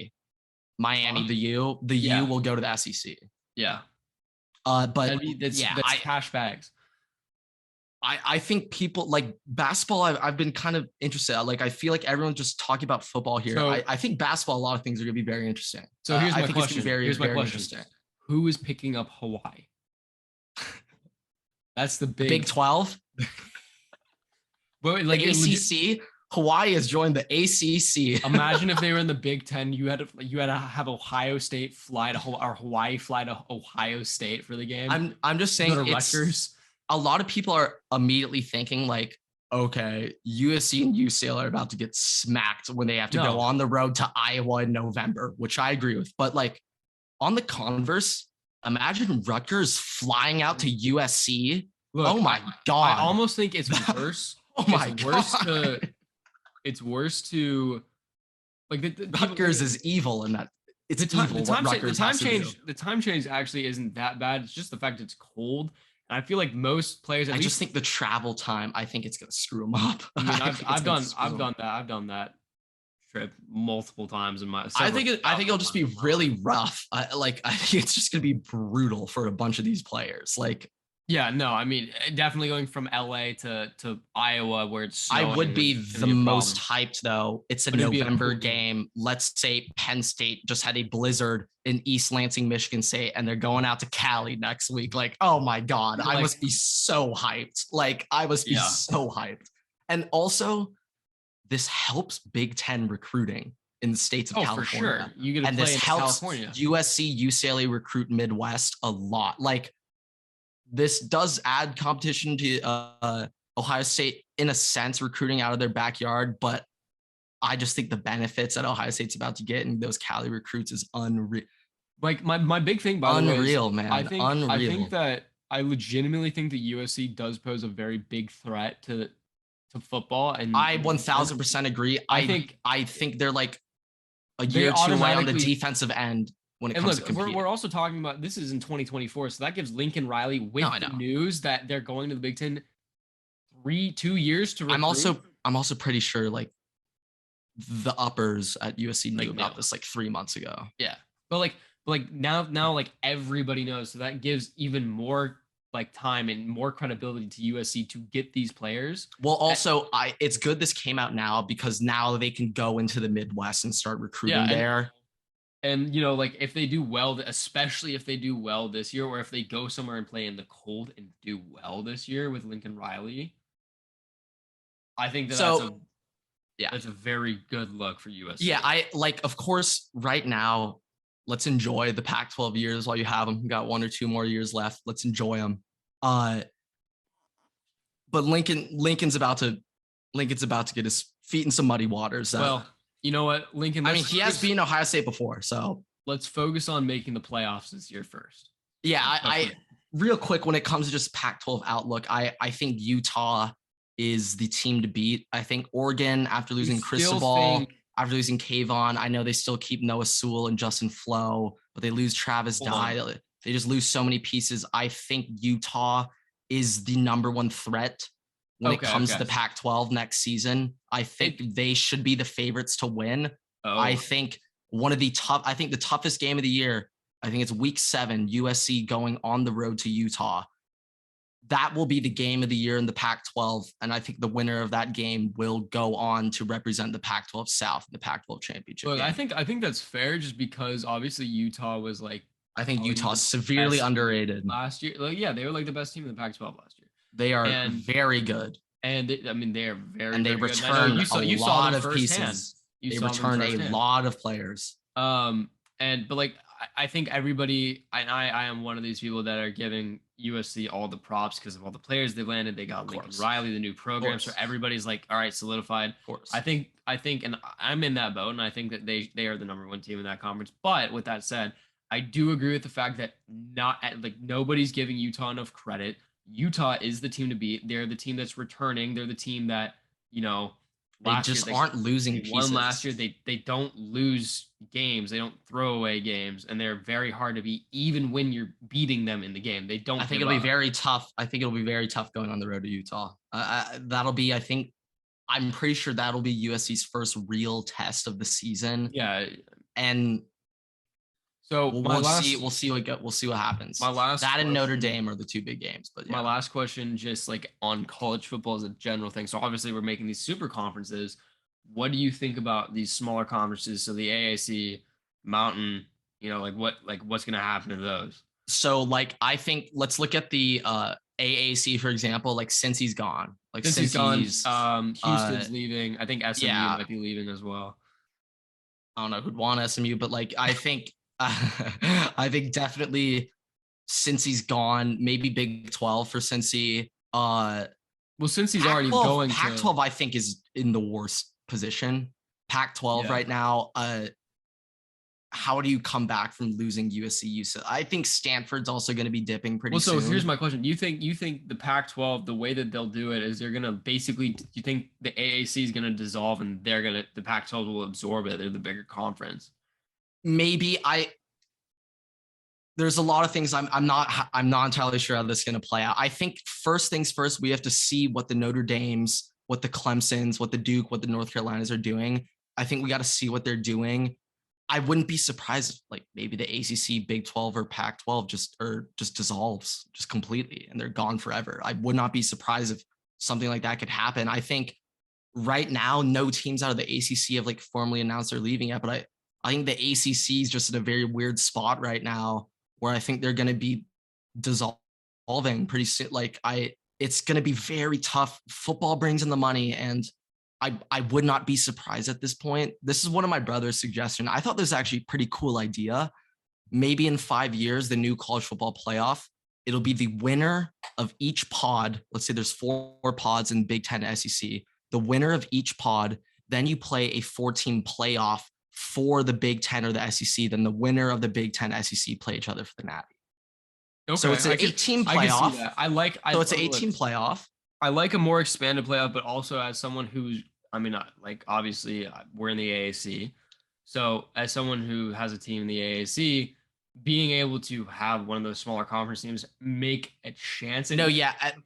Miami, the U will go to the SEC. Yeah. But that's cash bags. I think people like basketball. I've been kind of interested. Like, I feel like everyone's just talking about football here. So, I think basketball, a lot of things are going to be very interesting. So here's my I think question. It's gonna be here's my very question. Interesting. Who is picking up Hawaii? That's the Big 12. But like the ACC, Hawaii has joined the ACC. Imagine if they were in the Big Ten. You had to have Ohio State fly to or Hawaii fly to Ohio State for the game. I'm just saying, it's a lot of people are immediately thinking like, okay, USC and UCLA are about to get smacked when they have to go on the road to Iowa in November, which I agree with. But like, on the converse, imagine Rutgers flying out to USC. Look, oh my God. I almost think it's worse. Oh my God. It's worse to like Rutgers is evil in that. It's evil. The time change actually isn't that bad. It's just the fact it's cold. And I feel like most players. I just think the travel time. I think it's gonna screw them up. I mean, I've done that trip multiple times in my. I think it'll just be really rough. I think it's just gonna be brutal for a bunch of these players. Like, yeah, no, I mean, definitely going from LA to Iowa where it's snowing. I would be the most hyped though. It's a November game. Let's say Penn State just had a blizzard in East Lansing, Michigan State, and they're going out to Cali next week. Like, oh my God, I must be so hyped. Like, I must be so hyped. And also, this helps Big Ten recruiting in the states of California. For sure. You get to and play this in helps California. USC, UCLA recruit Midwest a lot. Like, this does add competition to Ohio State in a sense, recruiting out of their backyard, but I just think the benefits that Ohio State's about to get in those Cali recruits is unreal. Like my big thing, by the way, unreal, man. I think that I legitimately think that USC does pose a very big threat to football, and I 1000% agree. I think they're like a year or two away on the defensive end. When it comes to competing. We're also talking about this is in 2024, so that gives Lincoln Riley with the news that they're going to the Big Ten 2 years to recruit. I'm also pretty sure like the uppers at USC knew about this like 3 months ago. Yeah, but now like everybody knows, so that gives even more like time and more credibility to USC to get these players. Well, also it's good this came out now because now they can go into the Midwest and start recruiting there. And, you know, like if they do well, especially if they do well this year, or if they go somewhere and play in the cold and do well this year with Lincoln Riley, I think that's a very good look for USC. Yeah, of course, right now, let's enjoy the Pac-12 years while you have them. You got 1 or 2 more years left. Let's enjoy them. But Lincoln's about to get his feet in some muddy waters. You know what, Lincoln? I mean, he has been Ohio State before, so let's focus on making the playoffs this year first. Yeah, I real quick when it comes to just Pac-12 outlook, I think Utah is the team to beat. I think Oregon, after losing Cristobal, after losing Kayvon, I know they still keep Noah Sewell and Justin Flo, but they lose Travis Dye. They just lose so many pieces. I think Utah is the number 1 threat when it comes to the Pac-12 next season. I think they should be the favorites to win. I think the toughest game of the year, I think it's week 7, USC going on the road to Utah. That will be the game of the year in the Pac-12. And I think the winner of that game will go on to represent the Pac-12 South in the Pac-12 championship. Look, game. I think that's fair just because obviously Utah was like, I think Utah's severely underrated last year. Like, yeah, they were like the best team in the Pac-12 last year. They are very good. And they are very, and they return a lot of pieces. They return a lot of players. But like, I think everybody, I am one of these people that are giving USC all the props because of all the players they landed. They got Lincoln Riley, the new program. So everybody's like, all right, solidified. Of course. I think, and I'm in that boat, and I think that they are the number 1 team in that conference. But with that said, I do agree with the fact that nobody's giving Utah enough credit. Utah is the team to beat. They're the team that's returning. They're the team that, you know, they just aren't losing pieces. Won last year. They don't lose games. They don't throw away games, and they're very hard to beat even when you're beating them in the game. They don't. I think it'll be very tough. I think it'll be very tough going on the road to Utah. That'll be. I'm pretty sure that'll be USC's first real test of the season. Yeah, and So we'll see what happens. That and Notre Dame are the two big games. But my last question, just like on college football as a general thing. So obviously we're making these super conferences. What do you think about these smaller conferences? So the AAC, Mountain, what's going to happen to those? So like I think let's look at the AAC for example. Like since he's gone, Houston's leaving. I think SMU might be leaving as well. I don't know who'd want SMU, but like I think I think definitely Cincy's gone. Maybe Big 12 for Cincy. Cincy's already going. Pac-12 I think is in the worst position. Pac-12 right now. How do you come back from losing USC, UCLA? I think Stanford's also going to be dipping pretty soon. So here's my question. You think the Pac-12, the way that they'll do it is they're going to basically, do you think the AAC is going to dissolve and the Pac-12 will absorb it? They're the bigger conference. Maybe there's a lot of things I'm not entirely sure how this is going to play out. I think first things first, we have to see what the Notre Dames, what the Clemsons, what the Duke, what the North Carolinas are doing. I think we got to see what they're doing. I wouldn't be surprised if like maybe the ACC, Big 12 or Pac-12 just dissolves just completely and they're gone forever. I would not be surprised if something like that could happen. I think right now, no teams out of the ACC have like formally announced they're leaving yet, but I think the ACC is just in a very weird spot right now where I think they're going to be dissolving pretty soon. It's going to be very tough. Football brings in the money, and I would not be surprised at this point. This is one of my brother's suggestions. I thought this was actually a pretty cool idea. Maybe in 5 years, the new college football playoff, it'll be the winner of each pod. Let's say there's 4 pods in Big 10 SEC. The winner of each pod, then you play a 4-team playoff for the Big 10 or the SEC. Then the winner of the Big 10 SEC play each other for the Natty. Okay, so it's an 8-team playoff. So it's an 8-team playoff. I like a more expanded playoff, but also as someone who's, obviously we're in the AAC. So as someone who has a team in the AAC, being able to have one of those smaller conference teams make a chance in the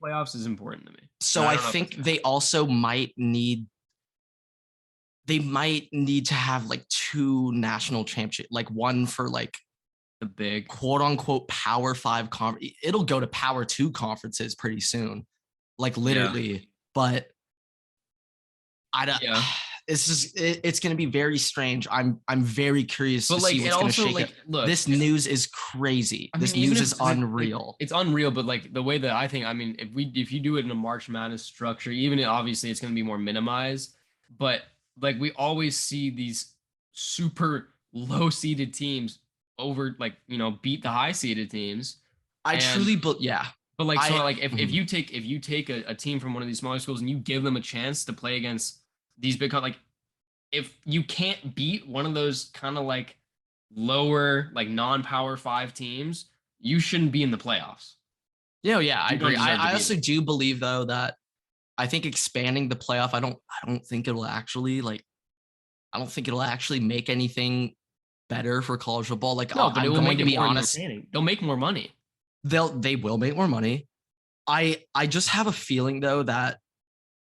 playoffs is important to me. So I think they also might need to have like 2 national championships, like one for like the big quote unquote Power 5 conference. It'll go to Power 2 conferences pretty soon. Like literally, but I don't. Yeah. It's going to be very strange. I'm very curious to see what's going to shake it. Look, this news is crazy. This news is unreal. It's unreal, but like the way that I think, if you do it in a March Madness structure, even obviously it's going to be more minimized, but like we always see these super low seeded teams beat the high seeded teams. But if you take a team from one of these smaller schools and you give them a chance to play against these big, if you can't beat one of those kind of like lower, like non-Power 5 teams, you shouldn't be in the playoffs. Yeah, I agree. I also do believe though that I think expanding the playoff, I don't think it'll actually make anything better for college football. Like, no, but it will make it more entertaining. They'll make more money. They will make more money. I just have a feeling though that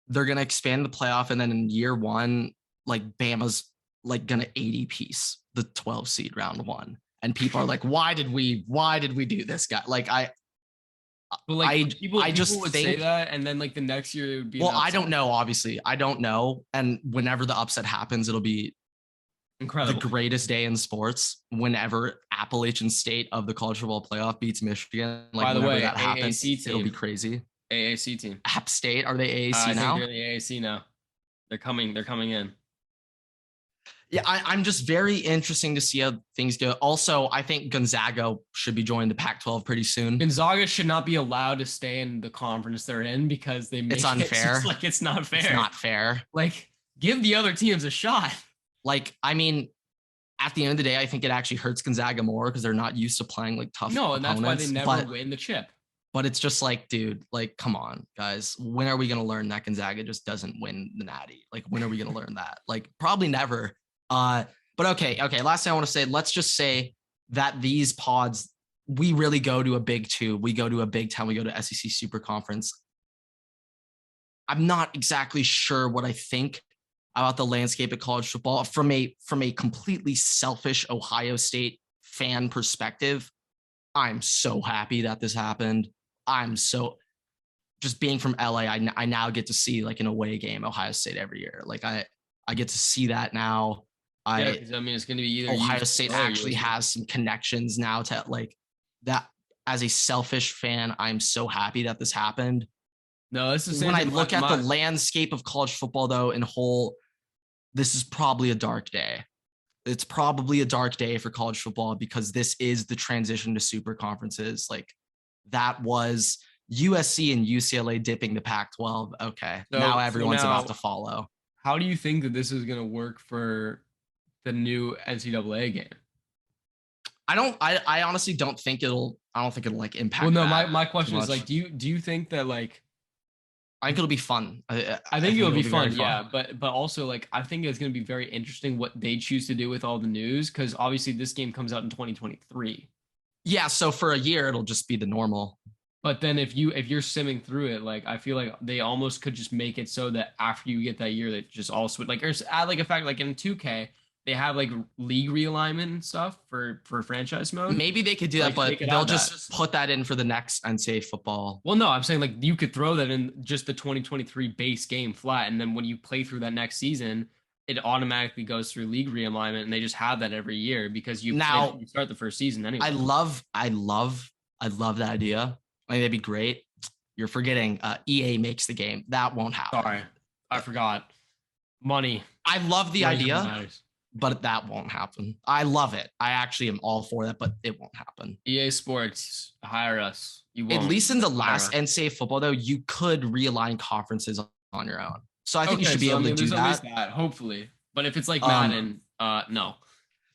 they're gonna expand the playoff, and then in year 1, like Bama's like gonna 80-piece the 12 seed round 1, and people are like, why did we do this, guy? Like people would say that, and then like the next year it would be. Well, I don't know. Obviously, I don't know, and whenever the upset happens, it'll be incredible. The greatest day in sports whenever Appalachian State of the college football playoff beats Michigan. Like, by the way, that happens, it'll be crazy. AAC team. App State, are they AAC now? I think they're the AAC now. They're coming in. Yeah, I'm just very interesting to see how things go. Also, I think Gonzaga should be joining the Pac-12 pretty soon. Gonzaga should not be allowed to stay in the conference they're in because they make it's unfair. It's not fair. It's not fair. Like, give the other teams a shot. Like, at the end of the day, I think it actually hurts Gonzaga more because they're not used to playing like tough opponents. And that's why they never win the chip. But it's just like, dude, like, come on, guys. When are we going to learn that Gonzaga just doesn't win the Natty? Like, when are we going to learn that? Like, probably never. But okay. Last thing I want to say, let's just say that these pods, we really go to a Big 2, we go to a Big 10, we go to SEC Super Conference. I'm not exactly sure what I think about the landscape of college football from a completely selfish Ohio State fan perspective, I'm so happy that this happened. Just being from LA, I now get to see like an away game, Ohio State every year. Like I get to see that now. Because I mean, it's going to be either Ohio State actually has some connections now to like that. As a selfish fan, I'm so happy that this happened. No, this is when I look at the landscape of college football, though, in whole, this is probably a dark day. It's probably a dark day for college football because this is the transition to super conferences. Like that was USC and UCLA dipping the Pac-12. Okay, so now everyone's about to follow. How do you think that this is going to work for the new NCAA game? I honestly don't think it'll like impact. Well, no, my question is like, do you think that like, I think it'll be fun. I think it'll be fun. Yeah. But also like, I think it's going to be very interesting what they choose to do with all the news. Cause obviously this game comes out in 2023. Yeah. So for a year, it'll just be the normal. But then if you're simming through it, like I feel like they almost could just make it so that after you get that year, that just all switch, like, or add like a fact, like in 2K, they have like league realignment and stuff for franchise mode. Maybe they could do that, but they'll just put that in for the next NCAA football. Well, no, I'm saying like you could throw that in just the 2023 base game flat. And then when you play through that next season, it automatically goes through league realignment and they just have that every year because you start the first season anyway. I love that idea. I think that'd be great. You're forgetting EA makes the game. That won't happen. Sorry, I forgot. Money. I love the idea. But that won't happen. I love it. I actually am all for that, but it won't happen. EA Sports, hire us. You won't. At least in the last NCAA football, though, you could realign conferences on your own. So I think you should be able to do that. At least that. Hopefully. But if it's like Madden, no.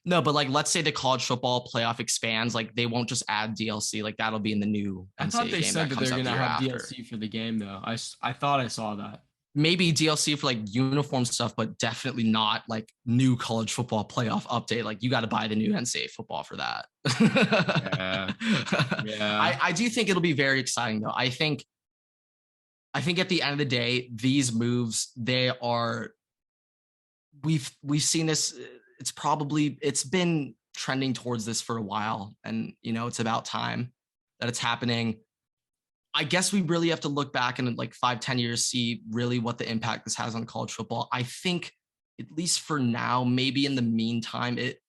No, but like let's say the college football playoff expands, like they won't just add DLC. Like that'll be in the new NCAA game. I thought they said that they're going to have DLC for the game, though. I thought I saw that. Maybe DLC for like uniform stuff, but definitely not like new college football playoff update. Like you got to buy the new NCAA football for that. Yeah. I do think it'll be very exciting though. I think at the end of the day, these moves, we've seen this. It's been trending towards this for a while. And it's about time that it's happening. I guess we really have to look back in like 5-10 years, see really what the impact this has on college football. I think at least for now, maybe in the meantime, it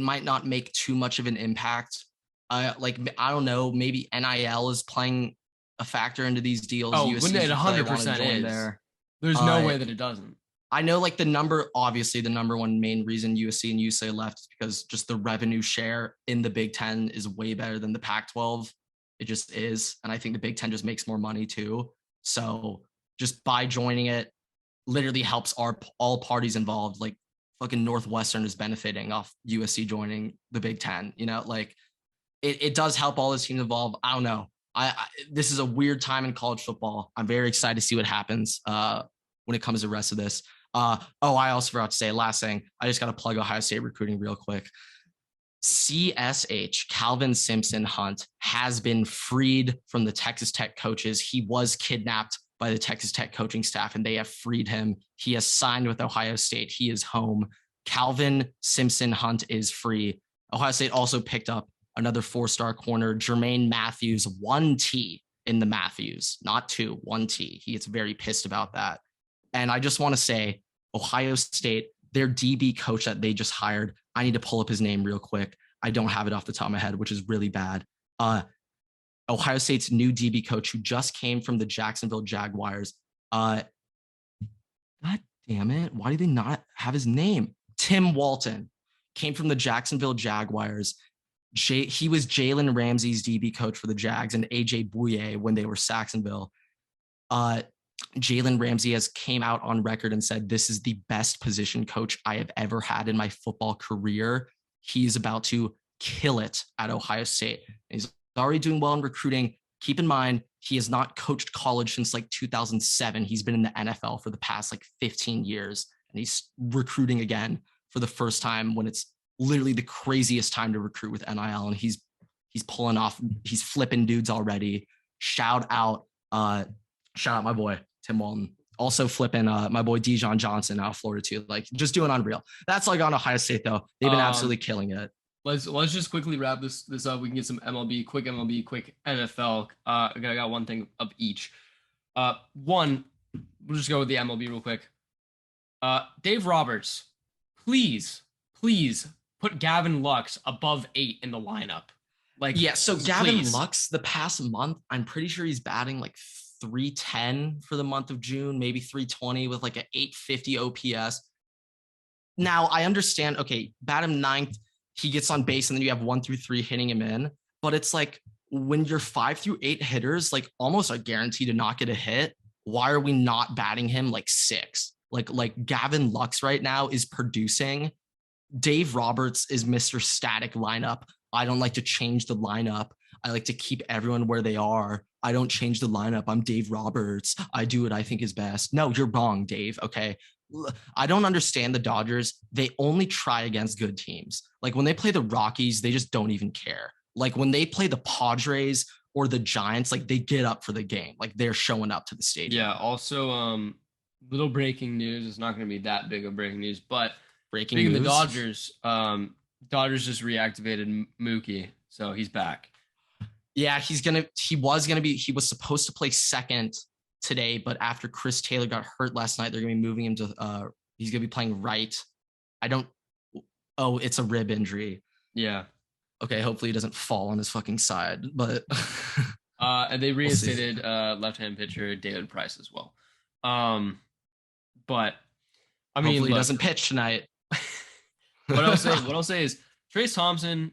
might not make too much of an impact. I don't know, maybe NIL is playing a factor into these deals. Oh, it 100% is. There. There's no way that it doesn't. I know like the number one main reason USC and UCLA left is because just the revenue share in the Big Ten is way better than the Pac-12. It just is. And I think the Big Ten just makes more money too. So just by joining it literally helps all parties involved. Like fucking Northwestern is benefiting off USC joining the Big Ten, like it does help all the teams involved. I don't know. This is a weird time in college football. I'm very excited to see what happens when it comes to the rest of this. I also forgot to say last thing. I just got to plug Ohio State recruiting real quick. CSH, Calvin Simpson Hunt, has been freed from the Texas Tech coaches. He was kidnapped by the Texas Tech coaching staff and they have freed him. He has signed with Ohio State. He is home. Calvin Simpson Hunt is free. Ohio State also picked up another 4-star corner, Jermaine Matthews, 1T in the Matthews, not 2, 1T. He gets very pissed about that. And I just want to say, Ohio State, their DB coach that they just hired, I need to pull up his name real quick. I don't have it off the top of my head, which is really bad. Ohio State's new DB coach who just came from the Jacksonville Jaguars. God damn it. Why do they not have his name? Tim Walton came from the Jacksonville Jaguars. He was Jalen Ramsey's DB coach for the Jags and AJ Bouye when they were Saxonville. Jalen Ramsey has came out on record and said, this is the best position coach I have ever had in my football career. He's about to kill it at Ohio State. He's already doing well in recruiting. Keep in mind, he has not coached college since like 2007. He's been in the NFL for the past like 15 years. And he's recruiting again for the first time when it's literally the craziest time to recruit with NIL. And he's pulling off, he's flipping dudes already. Shout out my boy, Tim Walton. Also flipping my boy Dijon Johnson out of Florida too. Like just doing unreal. That's like on Ohio State though. They've been absolutely killing it. let's just quickly wrap this up. We can get some MLB, quick NFL. I got one thing of each. One, we'll just go with the MLB real quick. Dave Roberts, please put Gavin Lux above 8 in the lineup. Like, yeah, so Gavin Lux, the past month, I'm pretty sure he's batting like 310 for the month of June, maybe 320 with like an 850 OPS. Now, I understand, okay, bat him ninth, he gets on base, and then you have 1 through 3 hitting him in. But it's like when you're 5 through 8 hitters, like almost a guarantee to not get a hit, why are we not batting him like 6? Like Gavin Lux right now is producing. Dave Roberts is Mr. Static lineup. I don't like to change the lineup. I like to keep everyone where they are. I don't change the lineup. I'm Dave Roberts. I do what I think is best. No, you're wrong, Dave. Okay. I don't understand the Dodgers. They only try against good teams. Like when they play the Rockies, they just don't even care. Like when they play the Padres or the Giants, like they get up for the game. Like they're showing up to the stadium. Yeah. Also, little breaking news. It's not going to be that big of breaking news, but breaking news. The Dodgers, Dodgers just reactivated Mookie, so he's back. Yeah, he was supposed to play second today, but after Chris Taylor got hurt last night, they're gonna be moving him to he's gonna be playing right. It's a rib injury. Yeah. Okay, hopefully he doesn't fall on his fucking side. But and they reinstated left-hand pitcher David Price as well. But I mean, hopefully he doesn't pitch tonight. What I'll say is Trace Thompson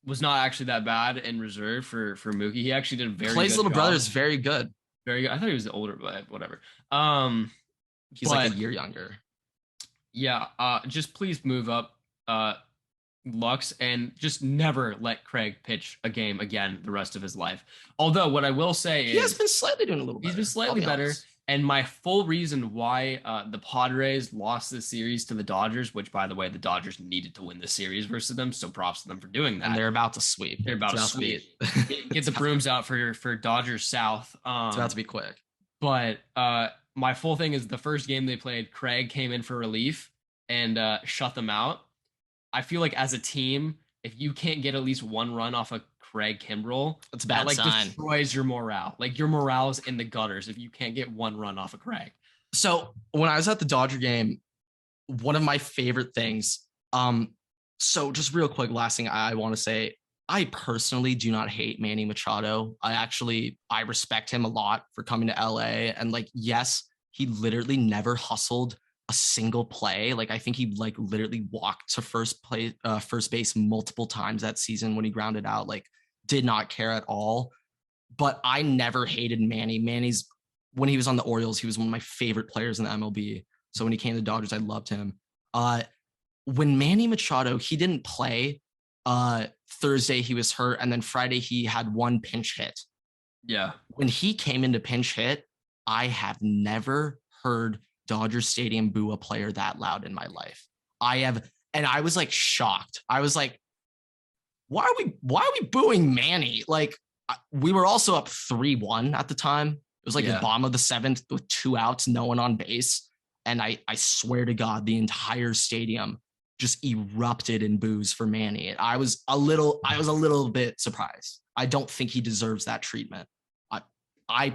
was not actually that bad in reserve for Mookie. He actually did a very Clay's good little job. brother is very good. Very good. I thought he was the older, but whatever. He's like a year younger. Yeah. Just please move up Lux and just never let Craig pitch a game again the rest of his life. Although what I will say is he has been slightly doing a little better. He's been slightly better. Honest. And my full reason why the Padres lost this series to the Dodgers, which, by the way, the Dodgers needed to win the series versus them, so props to them for doing that. And they're about to sweep. They're about to sweep. Get the brooms out for Dodgers South. It's about to be quick. But my full thing is the first game they played, Craig came in for relief and shut them out. I feel like as a team, if you can't get at least one run off a Craig Kimbrell, it's a bad sign. Destroys your morale. Like your morale is in the gutters if you can't get one run off of Craig. So when I was at the Dodger game, one of my favorite things. So just real quick, last thing I want to say, I personally do not hate Manny Machado. I respect him a lot for coming to LA. And like, yes, he literally never hustled a single play. Like I think he like literally walked to first base multiple times that season when he grounded out. Like did not care at all. But I never hated Manny. Manny's when he was on the Orioles, he was one of my favorite players in the MLB. So when he came to the Dodgers, I loved him. When Manny Machado, he didn't play. Thursday he was hurt, and then Friday he had one pinch hit. Yeah. When he came into pinch hit, I have never heard Dodger Stadium boo a player that loud in my life. And I was like shocked. I was like, why are we booing Manny? Like we were also up 3-1 at the time. It was like the bottom of the 7th with 2 outs, no one on base. And I swear to God, the entire stadium just erupted in boos for Manny. I was a little bit surprised. I don't think he deserves that treatment. I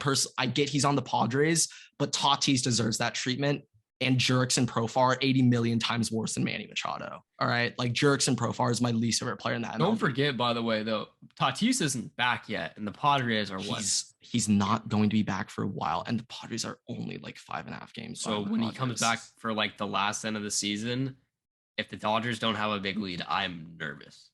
get he's on the Padres, but Tatis deserves that treatment. And Jurickson Profar 80 million times worse than Manny Machado. All right. Like Jurickson Profar is my least favorite player in that. Don't forget, by the way, though, Tatis isn't back yet. And the Padres are what? He's not going to be back for a while. And the Padres are only like 5.5 games. So when he comes back for like the last end of the season, if the Dodgers don't have a big lead, I'm nervous.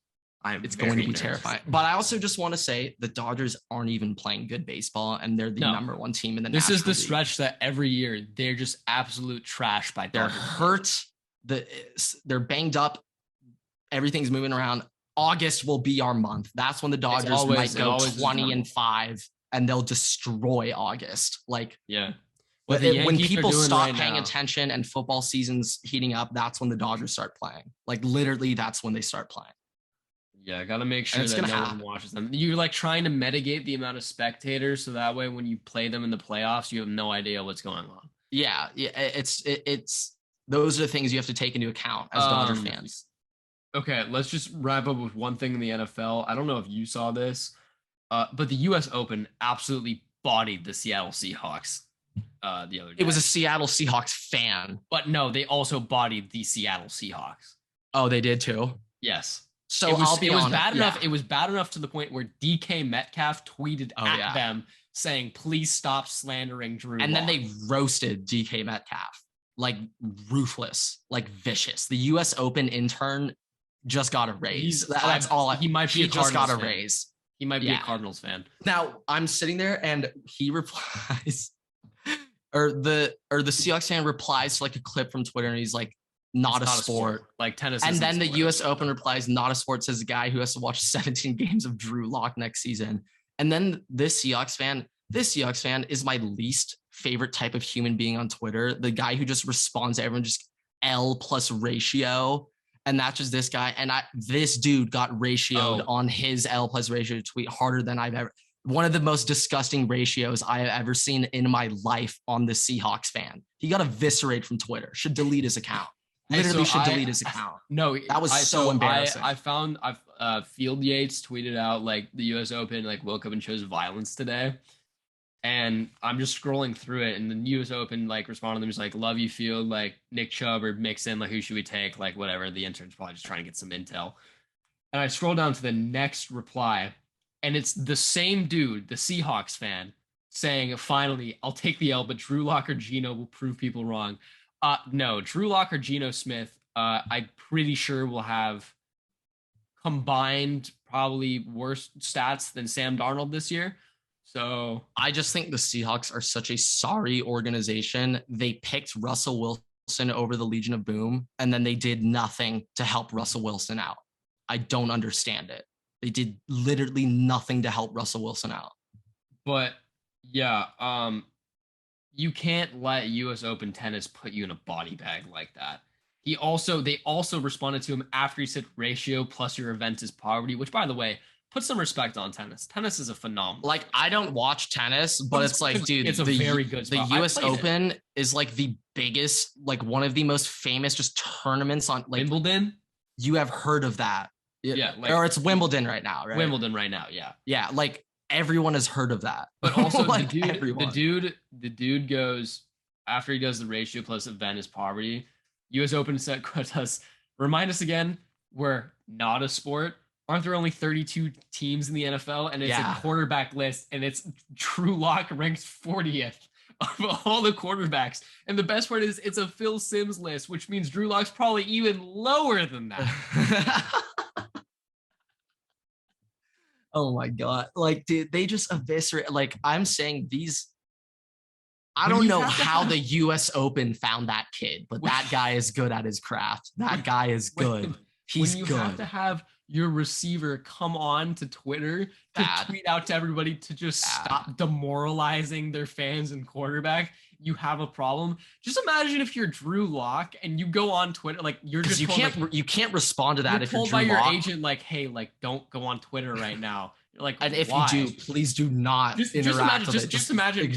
It's going to be terrifying. But I also just want to say the Dodgers aren't even playing good baseball, and they're the number one team in the National League. This is the stretch that every year they're just absolute trash by Dodgers. They're hurt. They're banged up. Everything's moving around. August will be our month. That's when the Dodgers might go 20-5, and they'll destroy August. Like when people stop paying attention and football season's heating up, that's when the Dodgers start playing. Like literally, that's when they start playing. Yeah, I got to make sure that no one watches them. You're like trying to mitigate the amount of spectators, so that way when you play them in the playoffs, you have no idea what's going on. Yeah, it's those are the things you have to take into account as Dodger fans. Okay, let's just wrap up with one thing in the NFL. I don't know if you saw this, but the U.S. Open absolutely bodied the Seattle Seahawks the other day. It was a Seattle Seahawks fan. But no, they also bodied the Seattle Seahawks. Oh, they did too? Yes. So it was, I'll be it was honest. bad enough. It was bad enough to the point where DK Metcalf tweeted at them saying, "Please stop slandering Drew." And Lock. then they roasted DK Metcalf, like ruthless, like vicious. The U.S. Open intern just got a raise. That's all. He might be. He just got a raise. He might be a Cardinals fan. Now I'm sitting there, and he replies, or the Seahawks fan replies to like a clip from Twitter, and he's like, "Not a sport." Like tennis. And then the U.S. Open replies, "Not a sport," says a guy who has to watch 17 games of Drew Lock next season. And then this Seahawks fan is my least favorite type of human being on Twitter. The guy who just responds to everyone, just L plus ratio. And that's just this guy. And this dude got ratioed on his L plus ratio tweet harder than I've ever. One of the most disgusting ratios I have ever seen in my life on the Seahawks fan. He got eviscerated from Twitter. Should delete his account. Literally should delete his account. No, that was so embarrassing. I found Field Yates tweeted out like the U.S. Open like woke up and chose violence today, and I'm just scrolling through it, and the U.S. Open like responded to them just like love you Field, like Nick Chubb or Mixon, like who should we take, like whatever. The intern's probably just trying to get some intel, and I scroll down to the next reply, and it's the same dude, the Seahawks fan, saying finally I'll take the L, but Drew Lock or Geno will prove people wrong. No, Drew Lock or Geno Smith, I'm pretty sure will have combined probably worse stats than Sam Darnold this year. So I just think the Seahawks are such a sorry organization. They picked Russell Wilson over the Legion of Boom, and then they did nothing to help Russell Wilson out. I don't understand it. They did literally nothing to help Russell Wilson out. But yeah, you can't let U.S. Open tennis put you in a body bag like that. They also responded to him after he said ratio plus your event is poverty, which by the way, put some respect on tennis. Tennis is a phenomenal. Like I don't watch tennis, but it's like, dude, it's a very good sport. The U.S. Open is like the biggest, like one of the most famous just tournaments on like Wimbledon. You have heard of that. Yeah. Like, or it's Wimbledon right now, right? Wimbledon right now. Yeah. Yeah. Like everyone has heard of that. But also like the dude goes after he does the ratio plus event is poverty. U.S. Open set us remind us again, we're not a sport. Aren't there only 32 teams in the NFL? And it's a quarterback list, and it's Drew Lock ranks 40th of all the quarterbacks. And the best part is it's a Phil Simms list, which means Drew Lock's probably even lower than that. Oh my God. Like, dude, they just eviscerate. Like, I'm saying these. I don't know how the U.S. Open found that kid, but that guy is good at his craft. That guy is good. He's good. You have to have your receiver come on to Twitter to tweet out to everybody to just stop demoralizing their fans and quarterback, you have a problem. Just imagine if you're Drew Lock and you go on Twitter, like you're just you can't respond to that if you're told Drew by your Lock. agent, like, hey, like don't go on Twitter right now. You're like, and if why? you do, please do not interact with it. Just imagine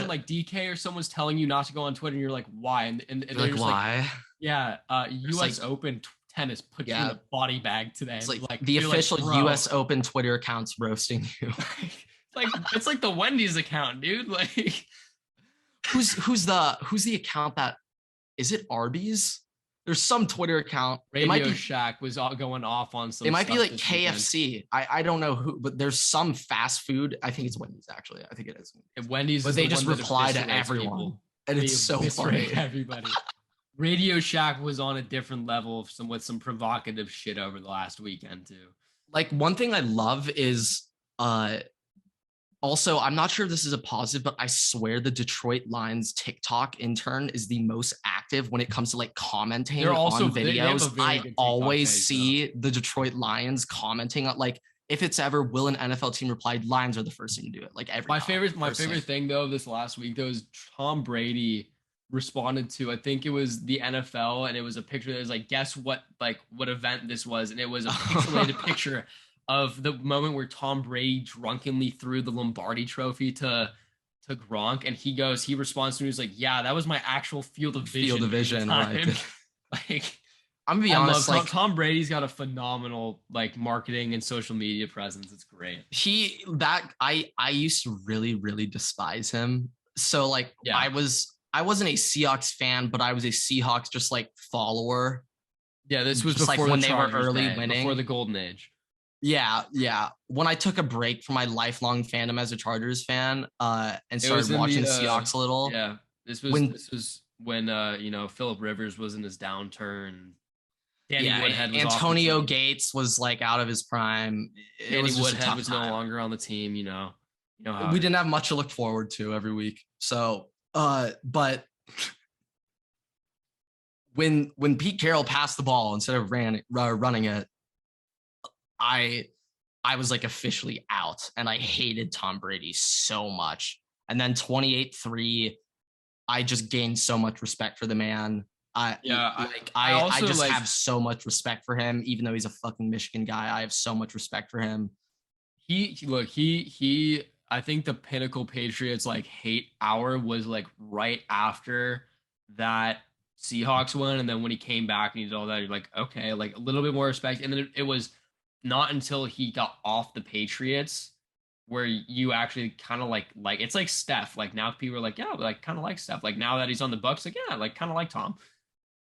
like DK or someone's telling you not to go on Twitter and you're like, why? And they're like, just wlike, yeah, U.S. Open tennis put you in a body bag today. It's like the official U.S. Open Twitter account's roasting you. it's like the Wendy's account, dude. Like, who's the account that is it? Arby's? There's some Twitter account. Radio Shack was going off on some. It might be like KFC. I don't know who, but there's some fast food. I think it's Wendy's actually. I think it is. Wendy's, but they just reply to everyone, and it's so funny. Everybody. Radio Shack was on a different level with some provocative shit over the last weekend too. Like one thing I love is also, I'm not sure if this is a positive, but I swear the Detroit Lions TikTok intern is the most active when it comes to like commenting on videos. I always see the Detroit Lions commenting on like if it's ever will an NFL team replied, Lions are the first thing to do it. Like my favorite thing though this last week though is Tom Brady responded to, I think it was the NFL, and it was a picture that was like, guess what event this was, and it was a pixelated picture of the moment where Tom Brady drunkenly threw the Lombardi trophy to Gronk, and he responds to me, he's like, yeah, that was my actual field of vision. Like I'm gonna be honest. Like Tom Brady's got a phenomenal like marketing and social media presence. It's great. I used to really, really despise him. So like Yeah. I wasn't a Seahawks fan, but I was a Seahawks just like follower. Yeah, this was just before like when the they were Chargers early day, winning. before the golden age. Yeah. When I took a break from my lifelong fandom as a Chargers fan, and started watching the Seahawks a little. Yeah, this was when you know, Phillip Rivers was in his downturn. Danny Woodhead was Antonio Gates was like out of his prime. Danny Woodhead was no longer on the team, you know. We didn't have much to look forward to every week. So, but when Pete Carroll passed the ball instead of running it, I was like officially out, and I hated Tom Brady so much. And then 28-3, I just gained so much respect for the man. I just have so much respect for him, even though he's a fucking Michigan guy. I have so much respect for him. I think the pinnacle Patriots like hate hour was like right after that Seahawks win, and then when he came back and he did all that, you're like, okay, like a little bit more respect. And then it was not until he got off the Patriots where you actually kind of like it's like Steph. Like now people are like, yeah, like kind of like Steph. Like now that he's on the Bucks, like yeah, like kind of like Tom.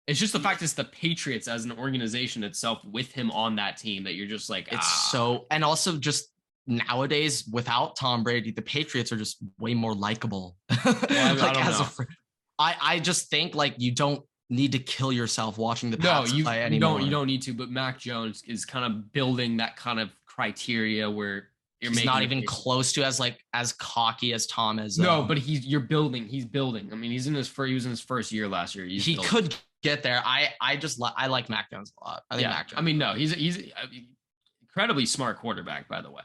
It's just the fact it's the Patriots as an organization itself with him on that team that you're just like, and also just nowadays without Tom Brady, the Patriots are just way more likable. I just think like you don't need to kill yourself watching the Pats play anymore. You don't need to. But Mac Jones is kind of building that kind of criteria where he's not even close to as cocky as Tom is. No, but he's building. I mean, he was in his first year last year. He could get there. I like Mac Jones a lot. I think Mac Jones. I mean, no, he's an incredibly smart quarterback, by the way.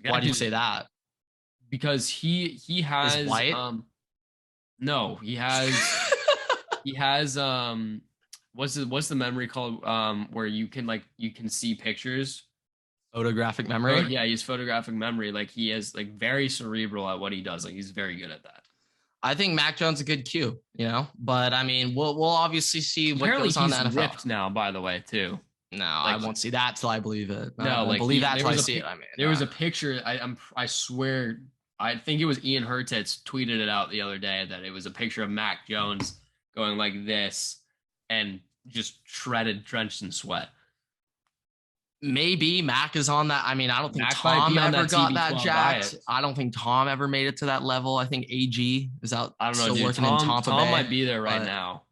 Why do you say that? Because he has is white? No, he has he has what's the memory called where you can see pictures? Photographic memory? Yeah, he's photographic memory. Like he is like very cerebral at what he does. Like he's very good at that. I think Mac Jones is a good Q, you know, but I mean, we'll obviously see what goes on in the NFL. Ripped now, by the way, too. No, I won't see that till I believe it. No, I believe that till I see it. I mean, there was a picture. I swear, I think it was Ian Hertitz tweeted it out the other day that it was a picture of Mac Jones going like this and just shredded, drenched in sweat. Maybe Mac is on that. I mean, I don't think Tom ever got that jacked. I don't think Tom ever made it to that level. I think AG is out. I don't know. Still working in Tampa Bay. Tom might be there right now.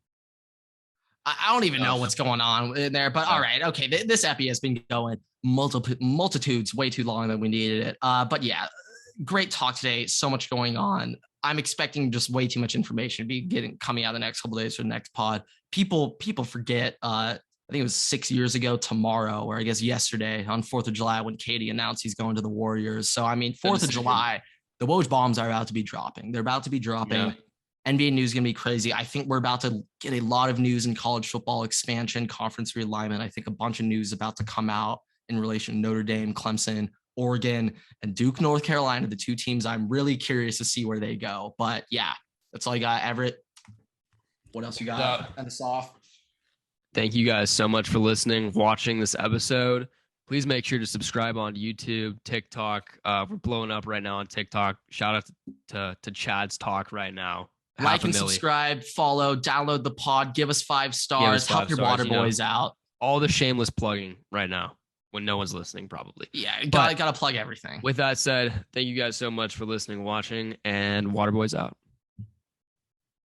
I don't even know what's going on in there. But all right, okay. This epi has been going multitudes way too long than we needed it. But yeah, great talk today. So much going on. I'm expecting just way too much information to be coming out the next couple of days for the next pod. People forget. I think it was 6 years ago tomorrow, or I guess yesterday on 4th of July when Katie announced he's going to the Warriors. So, I mean, 4th of July, the Woj bombs are about to be dropping. They're about to be dropping. Yeah. NBA news is going to be crazy. I think we're about to get a lot of news in college football expansion, conference realignment. I think a bunch of news about to come out in relation to Notre Dame, Clemson, Oregon, and Duke, North Carolina, the two teams I'm really curious to see where they go. But yeah, that's all I got. Everett, what else you got? End us off. Thank you guys so much for listening, watching this episode. Please make sure to subscribe on YouTube, TikTok. We're blowing up right now on TikTok. Shout out to Chad's Talk right now. Like and subscribe, follow, download the pod, give us 5 stars, help your water boys out. All the shameless plugging right now when no one's listening, probably. Yeah, gotta plug everything. With that said, thank you guys so much for listening, watching, and water boys out.